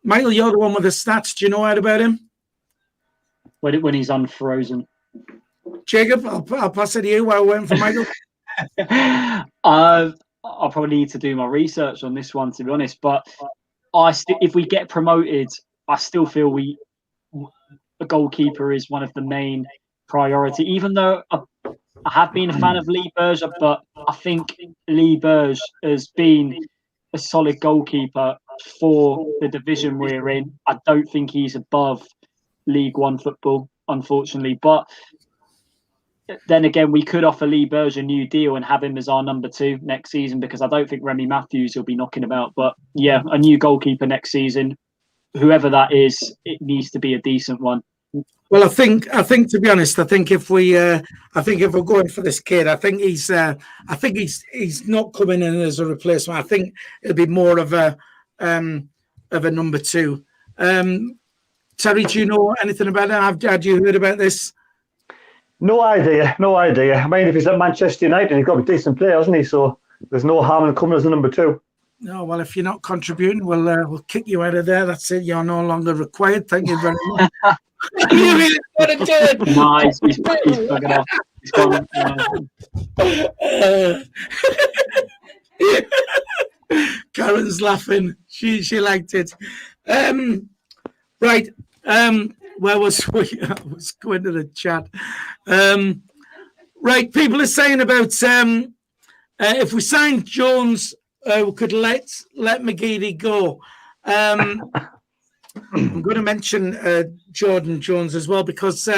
Michael, you're the one with the stats. Do you know out about him? When he's unfrozen. Jacob, I'll pass it to you while we're waiting for Michael. I'll probably need to do my research on this one, to be honest. But if we get promoted, I still feel a goalkeeper is one of the main priority. Even though I have been a fan of Lee Burge, but I think Lee Burge has been a solid goalkeeper for the division we're in. I don't think he's above League One football, unfortunately. But then again, we could offer Lee Burge a new deal and have him as our number 2 next season, because I don't think Remy Matthews will be knocking about. But yeah, a new goalkeeper next season, whoever that is, it needs to be a decent one. Well, I think to be honest, if we're going for this kid, I think he's not coming in as a replacement. I think it'll be more of a number 2. Terry, do you know anything about that? Had you heard about this? No idea. I mean, if he's at Manchester United, he's got to be a decent player, hasn't he? So there's no harm in coming as a number 2. No, well, if you're not contributing, we'll kick you out of there. That's it. You're no longer required. Thank you very much. You really got to do it. Nice. He's bugging off. He's gone. Sharon's laughing. She liked it. Right. Where was we? I was going to the chat. Right. People are saying about if we signed Jones, we could let McGeady go. I'm going to mention Jordan Jones as well because,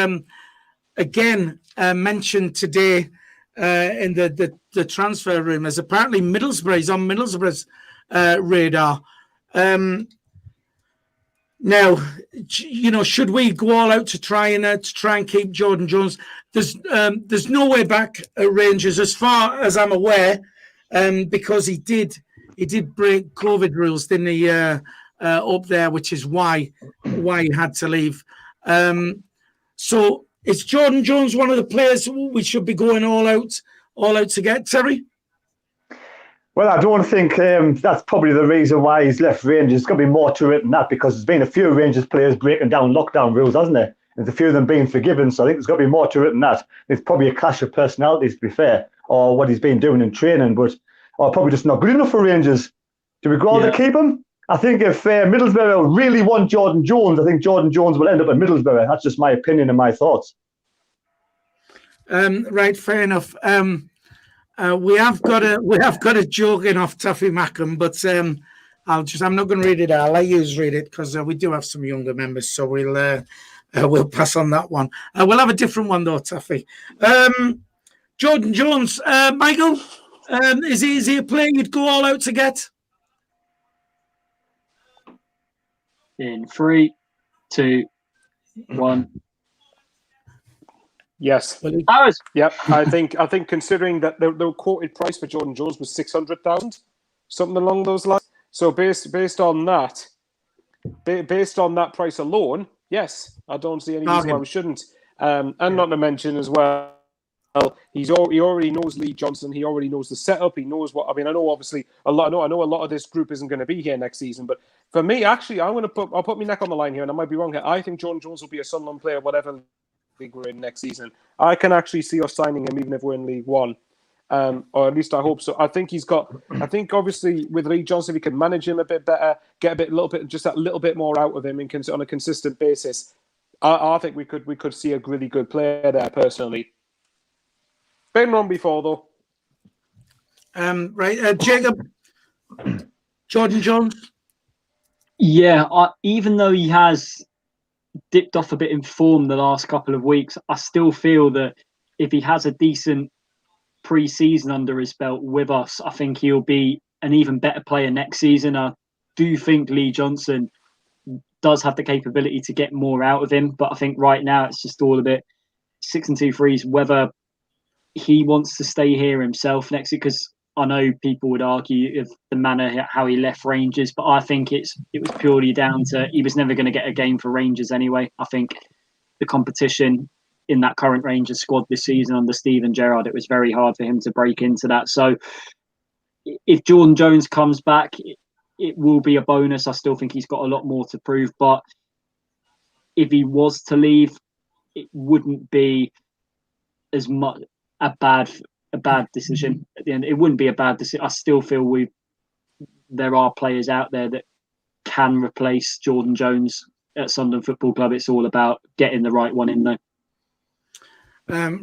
again, mentioned today in the transfer rumours. Apparently, Middlesbrough's on Middlesbrough's radar. Now, should we go all out to try and keep Jordan Jones? There's no way back at Rangers, as far as I'm aware, because he did break COVID rules, didn't he? Up there, which is why he had to leave. So is Jordan Jones one of the players we should be going all out to get, Terry? Well, I don't think that's probably the reason why he's left Rangers. There's got to be more to it than that because there's been a few Rangers players breaking down lockdown rules, hasn't there? There's a few of them being forgiven, so I think there's got to be more to it than that. It's probably a clash of personalities, to be fair, or what he's been doing in training, but probably just not good enough for Rangers. Do we go on to keep him? I think if Middlesbrough really want Jordan Jones, I think Jordan Jones will end up at Middlesbrough. That's just my opinion and my thoughts. Right, fair enough. We have got a joke in off Tuffy Mackham, but I'm not going to read it out. I'll let you read it because we do have some younger members, so we'll pass on that one. We'll have a different one though, Tuffy. Jordan Jones, Michael, is he a player you'd go all out to get? In 3, 2, 1. Yes. Yep. I think considering that the quoted price for Jordan Jones was 600,000, something along those lines. So based on that price alone, yes, I don't see any reason why we shouldn't. And not to mention as well, he already knows Lee Johnson. He already knows the setup. He knows what. I mean, I know obviously I know a lot of this group isn't going to be here next season, but for me, actually, I'll put my neck on the line here, and I might be wrong here. I think Jordan Jones will be a Sunderland player, whatever league we're in next season. I can actually see us signing him even if we're in League One, or at least I hope so. I think obviously with Lee Johnson, we can manage him a bit better, get that little bit more out of him on a consistent basis. I think we could see a really good player there personally. Been wrong before though. Right, Jacob, Jordan Jones. Yeah, even though he has dipped off a bit in form the last couple of weeks, I still feel that if he has a decent pre-season under his belt with us, I think he'll be an even better player next season. I do think Lee Johnson does have the capability to get more out of him, but I think right now it's just all a bit 6 and 2 threes, whether he wants to stay here himself next year, because I know people would argue of the manner how he left Rangers, but I think it was purely down to he was never going to get a game for Rangers anyway. I think the competition in that current Rangers squad this season under Steven Gerrard, it was very hard for him to break into that. So if Jordan Jones comes back, it will be a bonus. I still think he's got a lot more to prove, but if he was to leave, it wouldn't be as much a bad decision at the end. It wouldn't be a bad decision. I still feel there are players out there that can replace Jordan Jones at Sunderland Football Club. It's all about getting the right one in there.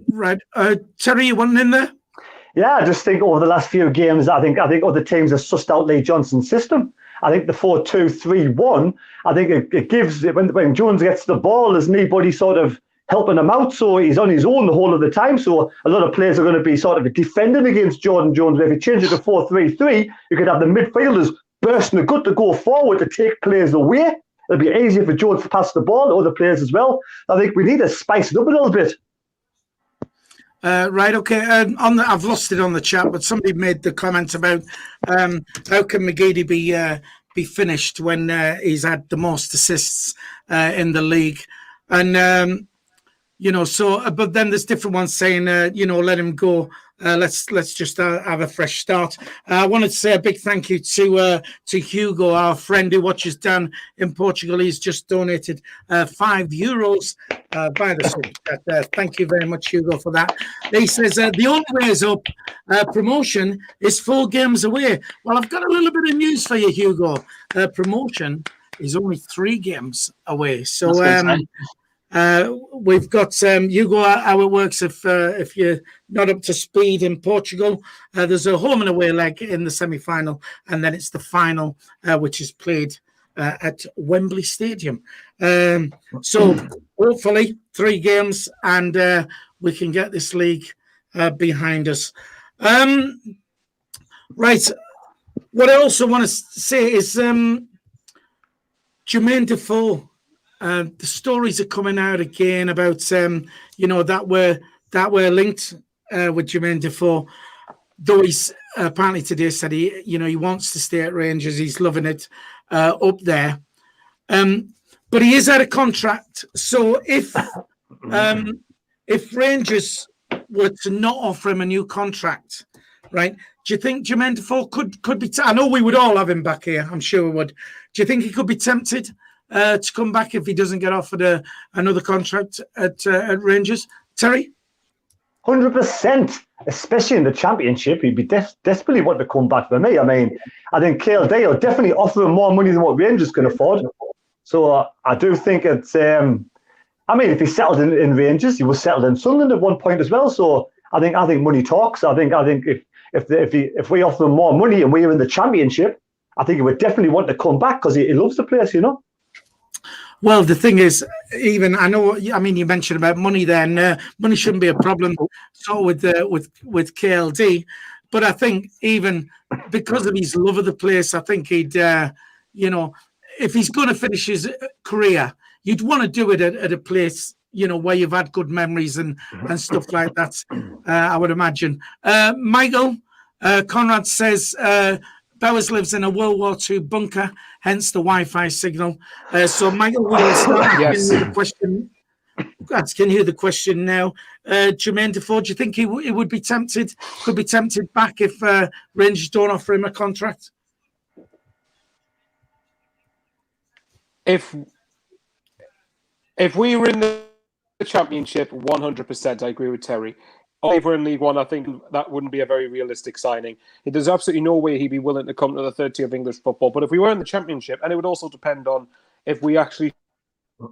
Right, Terry, you want in there? Yeah, I just think over the last few games, I think other teams have sussed out Lee Johnson's system. I think the 4-2-3-1, I think it gives when Jones gets the ball, there's nobody sort of helping him out, so he's on his own the whole of the time. So a lot of players are going to be sort of defending against Jordan Jones. If you change it to 4-3-3, you could have the midfielders bursting the gut to go forward to take players away. It'll be easier for Jones to pass the ball to other players as well. I think we need to spice it up a little bit. Right, okay. I've lost it on the chat, but somebody made the comment about how can McGeady be finished when he's had the most assists in the league, and So, but then there's different ones saying, let him go. Let's just have a fresh start. I wanted to say a big thank you to Hugo, our friend who watches Dan in Portugal. He's just donated €5 by the super. Thank you very much, Hugo, for that. He says the only way is up. Promotion is 4 games away. Well, I've got a little bit of news for you, Hugo. Promotion is only 3 games away. So. We've got Hugo, how it works if you're not up to speed in Portugal. There's a home and away leg in the semi-final, and then it's the final, which is played at Wembley Stadium. So hopefully 3 games, and we can get this league behind us. Right. What I also want to say is Jermaine Defoe. The stories are coming out again about that we're linked with Jermaine Defoe. Though he's apparently today said he wants to stay at Rangers. He's loving it up there, but he is out of contract. So if Rangers were to not offer him a new contract, right? Do you think Jermaine Defoe could be? I know we would all have him back here. I'm sure we would. Do you think he could be tempted to come back if he doesn't get offered another contract at Rangers? Terry? 100%, especially in the Championship. He'd be desperately wanting to come back for me. I mean, I think KLD will definitely offer him more money than what Rangers can afford. So I do think it's, if he settled in Rangers, he was settled in Sunderland at one point as well. So I think money talks. I think if we offer him more money and we're in the Championship, I think he would definitely want to come back because he loves the place, Well, the thing is, you mentioned about money there, and money shouldn't be a problem. So with KLD, but I think even because of his love of the place, I think he'd, if he's going to finish his career, you'd want to do it at a place, where you've had good memories and stuff like that. I would imagine. Michael, CONRAD says. Bowers lives in a World War II bunker, hence the Wi-Fi signal. So, Michael, we'll start asking you the question now. Jermaine Defoe, do you think he would be tempted, could be tempted back if Rangers don't offer him a contract? If we were in the Championship, 100%, I agree with Terry. If we're in League One, I think that wouldn't be a very realistic signing. There's absolutely no way he'd be willing to come to the third tier of English football. But if we were in the Championship, and it would also depend on if we actually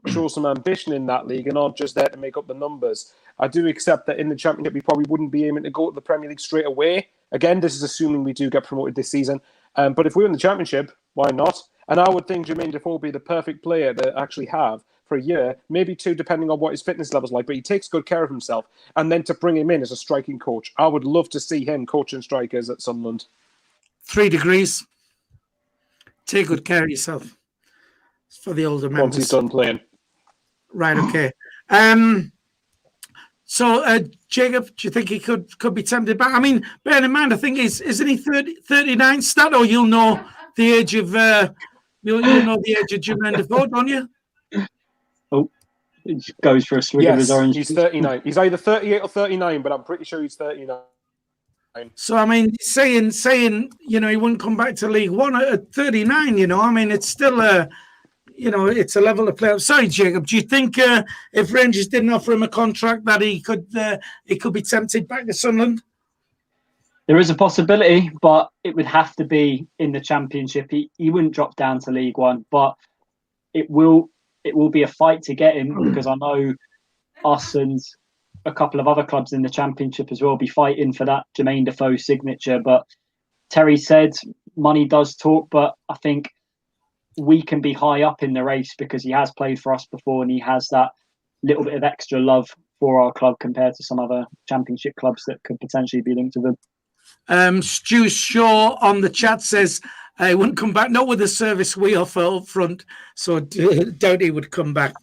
show some ambition in that league and not just there to make up the numbers. I do accept that in the Championship, we probably wouldn't be aiming to go to the Premier League straight away. Again, this is assuming we do get promoted this season. But if we're in the Championship, why not? And I would think Jermaine Defoe would be the perfect player to actually have for a year, maybe 2, depending on what his fitness level's like. But he takes good care of himself. And then to bring him in as a striking coach, I would love to see him coaching strikers at Sunderland. 3 degrees. Take good care of yourself. It's for the older members. Once he's done playing. Right, okay. So, Jacob, do you think he could be tempted back? I mean, bear in mind, I think isn't he 39 stat, or you'll know the age of you'll know the age of Jermaine Defoe, don't you? Oh, he goes for a swig of his orange. He's 39. He's either 38 or 39, but I'm pretty sure he's 39. So, I mean, saying he wouldn't come back to League One at 39, I mean, it's still it's a level of play. Sorry, Jacob, do you think if Rangers didn't offer him a contract that he could be tempted back to Sunderland? There is a possibility, but it would have to be in the Championship. He wouldn't drop down to League One, but it will be a fight to get him, because I know us and a couple of other clubs in the Championship as well be fighting for that Jermaine Defoe signature. But Terry said money does talk, but I think we can be high up in the race because he has played for us before and he has that little bit of extra love for our club compared to some other Championship clubs that could potentially be linked to them. Stu Shaw on the chat says he wouldn't come back, not with the service we offer up front, so doubt he would come back.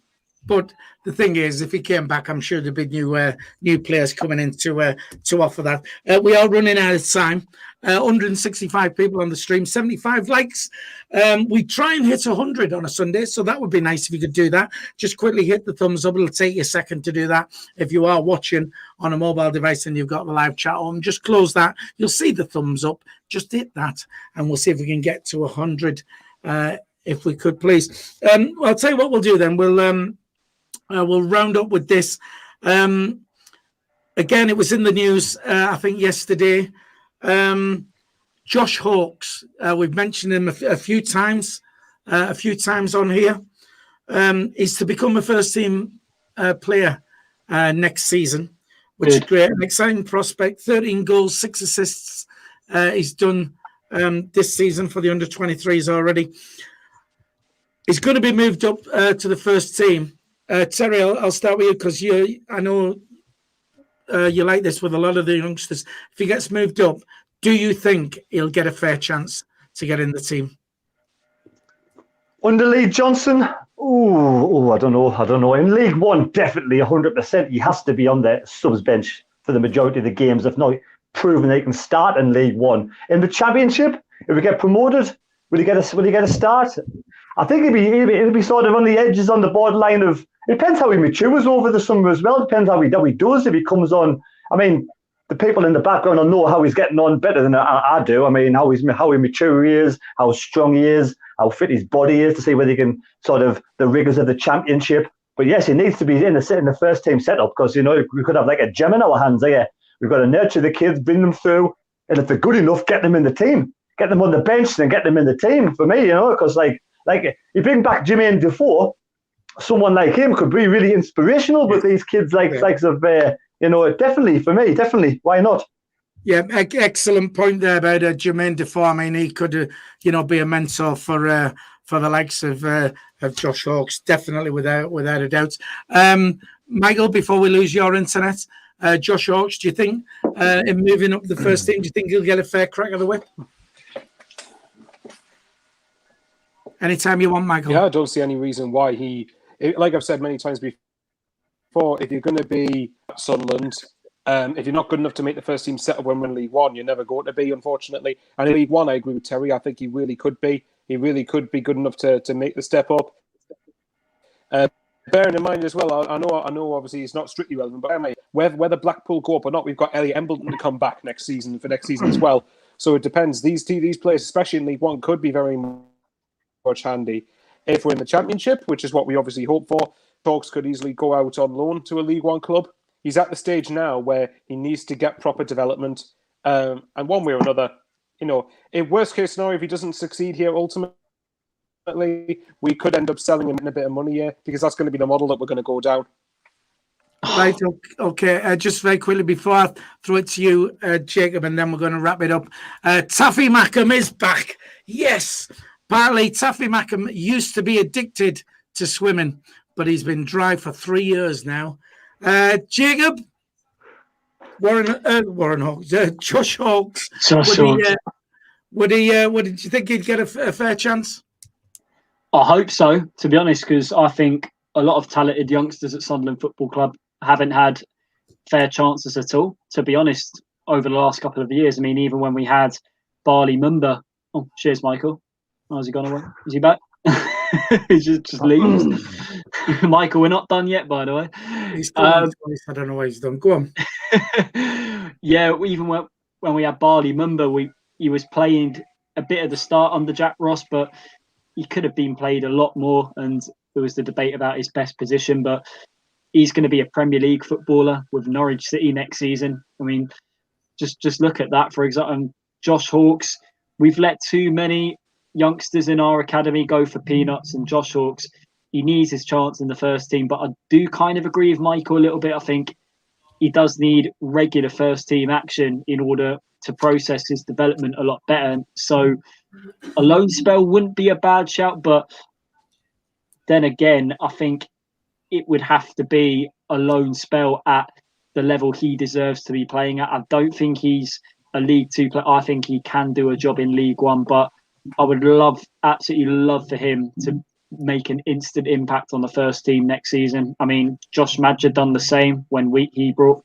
But the thing is, if he came back, I'm sure there'd be new players coming in to offer that. We are running out of time. 165 people on the stream, 75 likes. We try and hit 100 on a Sunday, so that would be nice if you could do that. Just quickly hit the thumbs up. It'll take you a second to do that. If you are watching on a mobile device and you've got the live chat on, just close that. You'll see the thumbs up. Just hit that, and we'll see if we can get to 100. If we could, please. I'll tell you what we'll do then. We'll round up with this. Again, it was in the news, I think, yesterday. Josh Hawkes, we've mentioned him a few times on here. Is to become a first-team player next season, which is great. An exciting prospect. 13 goals, 6 assists. He's done this season for the under-23s already. He's going to be moved up to the first team. Terry, I'll start with you because I know you like this with a lot of the youngsters. If he gets moved up, do you think he'll get a fair chance to get in the team? Under Lee Johnson? I don't know. In League One, definitely 100%. He has to be on the subs bench for the majority of the games, if not proven they can start in League One. In the Championship, if we get promoted, will he get a start? I think he'll be sort of on the edges, on the borderline of. It depends how he matures over the summer as well. It depends how he does if he comes on. I mean, the people in the background will know how he's getting on better than I do. I mean, how mature he is, how strong he is, how fit his body is to see whether he can sort of the rigors of the Championship. But yes, he needs to be in the first team setup because we could have like a gem in our hands here. We've got to nurture the kids, bring them through, and if they're good enough, get them in the team, get them on the bench, and get them in the team. For me, because like you bring back Jermaine Defoe, someone like him could be really inspirational with these kids likes of definitely for me, definitely. Why not? Yeah, excellent point there about Jermaine Defoe. I mean, he could be a mentor for the likes of Josh Hawkes, definitely without a doubt. Michael, before we lose your internet, Josh Hawkes, do you think in moving up the first team, do you think he'll get a fair crack of the whip? Anytime you want, Michael. Yeah, I don't see any reason why like I've said many times before, if you're going to be at Sunderland, if you're not good enough to make the first team setup when we're in League One, you're never going to be, unfortunately. And in League One, I agree with Terry. I think he really could be. He really could be good enough to make the step up. Bearing in mind as well, I know obviously it's not strictly relevant, but whether Blackpool go up or not, we've got Elliot Embleton to come back next season as well. So it depends. These players, especially in League One, could be very much handy. If we're in the Championship, which is what we obviously hope for, Hawkes could easily go out on loan to a League One club. He's at the stage now where he needs to get proper development. And one way or another, in worst case scenario, if he doesn't succeed here ultimately, we could end up selling him in a bit of money here because that's going to be the model that we're going to go down. Right, okay. Just very quickly before I throw it to you, Jacob, and then we're going to wrap it up. Taffy Mackham is back. Yes. Partly, Taffy Mackham used to be addicted to swimming, but he's been dry for 3 years now. Jacob, Warren Hawkes, Josh Hawkes. Would you think he'd get a fair chance? I hope so, to be honest, because I think a lot of talented youngsters at Sunderland Football Club haven't had fair chances at all, to be honest, over the last couple of years. I mean, even when we had Barley Mumba. Oh, cheers, Michael. Oh, has he gone away? Is he back? He just leaves. Michael, we're not done yet, by the way. He's I don't know what he's done. Go on. Yeah, even when we had Barley Mumba, he was playing a bit at the start under Jack Ross, but he could have been played a lot more, and there was the debate about his best position, but he's going to be a Premier League footballer with Norwich City next season. I mean, just look at that, for example. Josh Hawkes, we've let too many youngsters in our academy go for peanuts, and Josh Hawkes, he needs his chance in the first team. But I do kind of agree with Michael a little bit. I think he does need regular first team action in order to process his development a lot better. So a loan spell wouldn't be a bad shout, but then again, I think it would have to be a loan spell at the level he deserves to be playing at. I don't think he's a League Two player. I think he can do a job in League One, but I would absolutely love for him to make an instant impact on the first team next season. I mean, Josh Madger done the same when we brought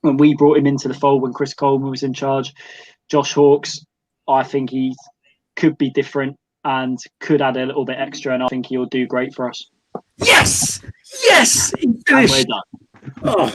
him into the fold when Chris Coleman was in charge. Josh Hawkes, I think he could be different and could add a little bit extra, and I think he'll do great for us. Yes, he And finished. we're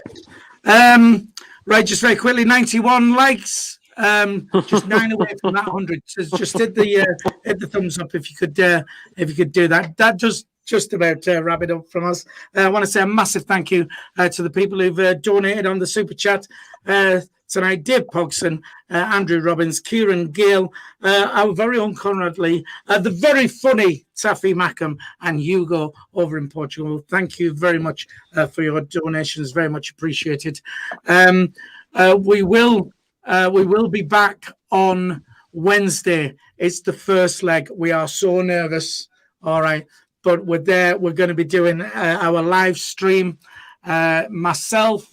done. Right, just very quickly, 91 likes. Just 9 away from that 100. Just hit the thumbs up if you could do that. That just about wrap it up from us. I want to say a massive thank you to the people who've donated on the super chat tonight: Dave Pogson, Andrew Robbins, Kieran Gale, our very own Conrad Lee, the very funny Taffy Mackham, and Hugo over in Portugal. Thank you very much for your donations. Very much appreciated. We will be back on Wednesday. It's the first leg. We are so nervous. All right. But we're there. We're going to be doing our live stream. Myself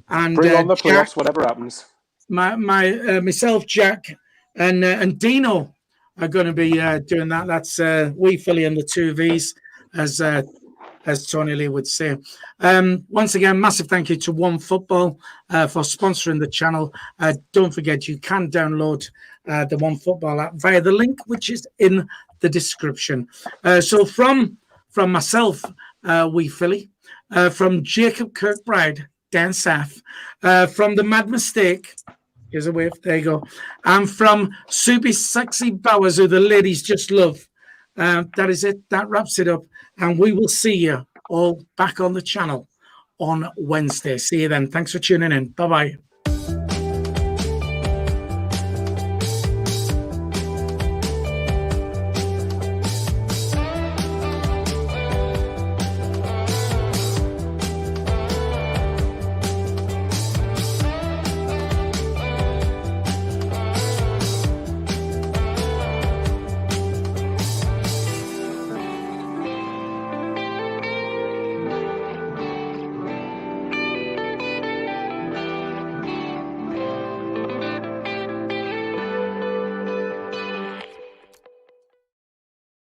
and bring on the playoffs, Jack, whatever happens. Myself, Jack, and Dino are going to be doing that. That's Wee Philly and the two V's, as Tony Lee would say. Once again, massive thank you to One Football for sponsoring the channel. Don't forget, you can download the One Football app via the link which is in the description. So from myself, Wee Philly, from Jacob Kirkbride, Dan Saff, from the Mad Mistake, here's a wave, there you go, and from Soupy Sexy Bowers, who the ladies just love. That is it. That wraps it up. And we will see you all back on the channel on Wednesday. See you then. Thanks for tuning in. Bye-bye.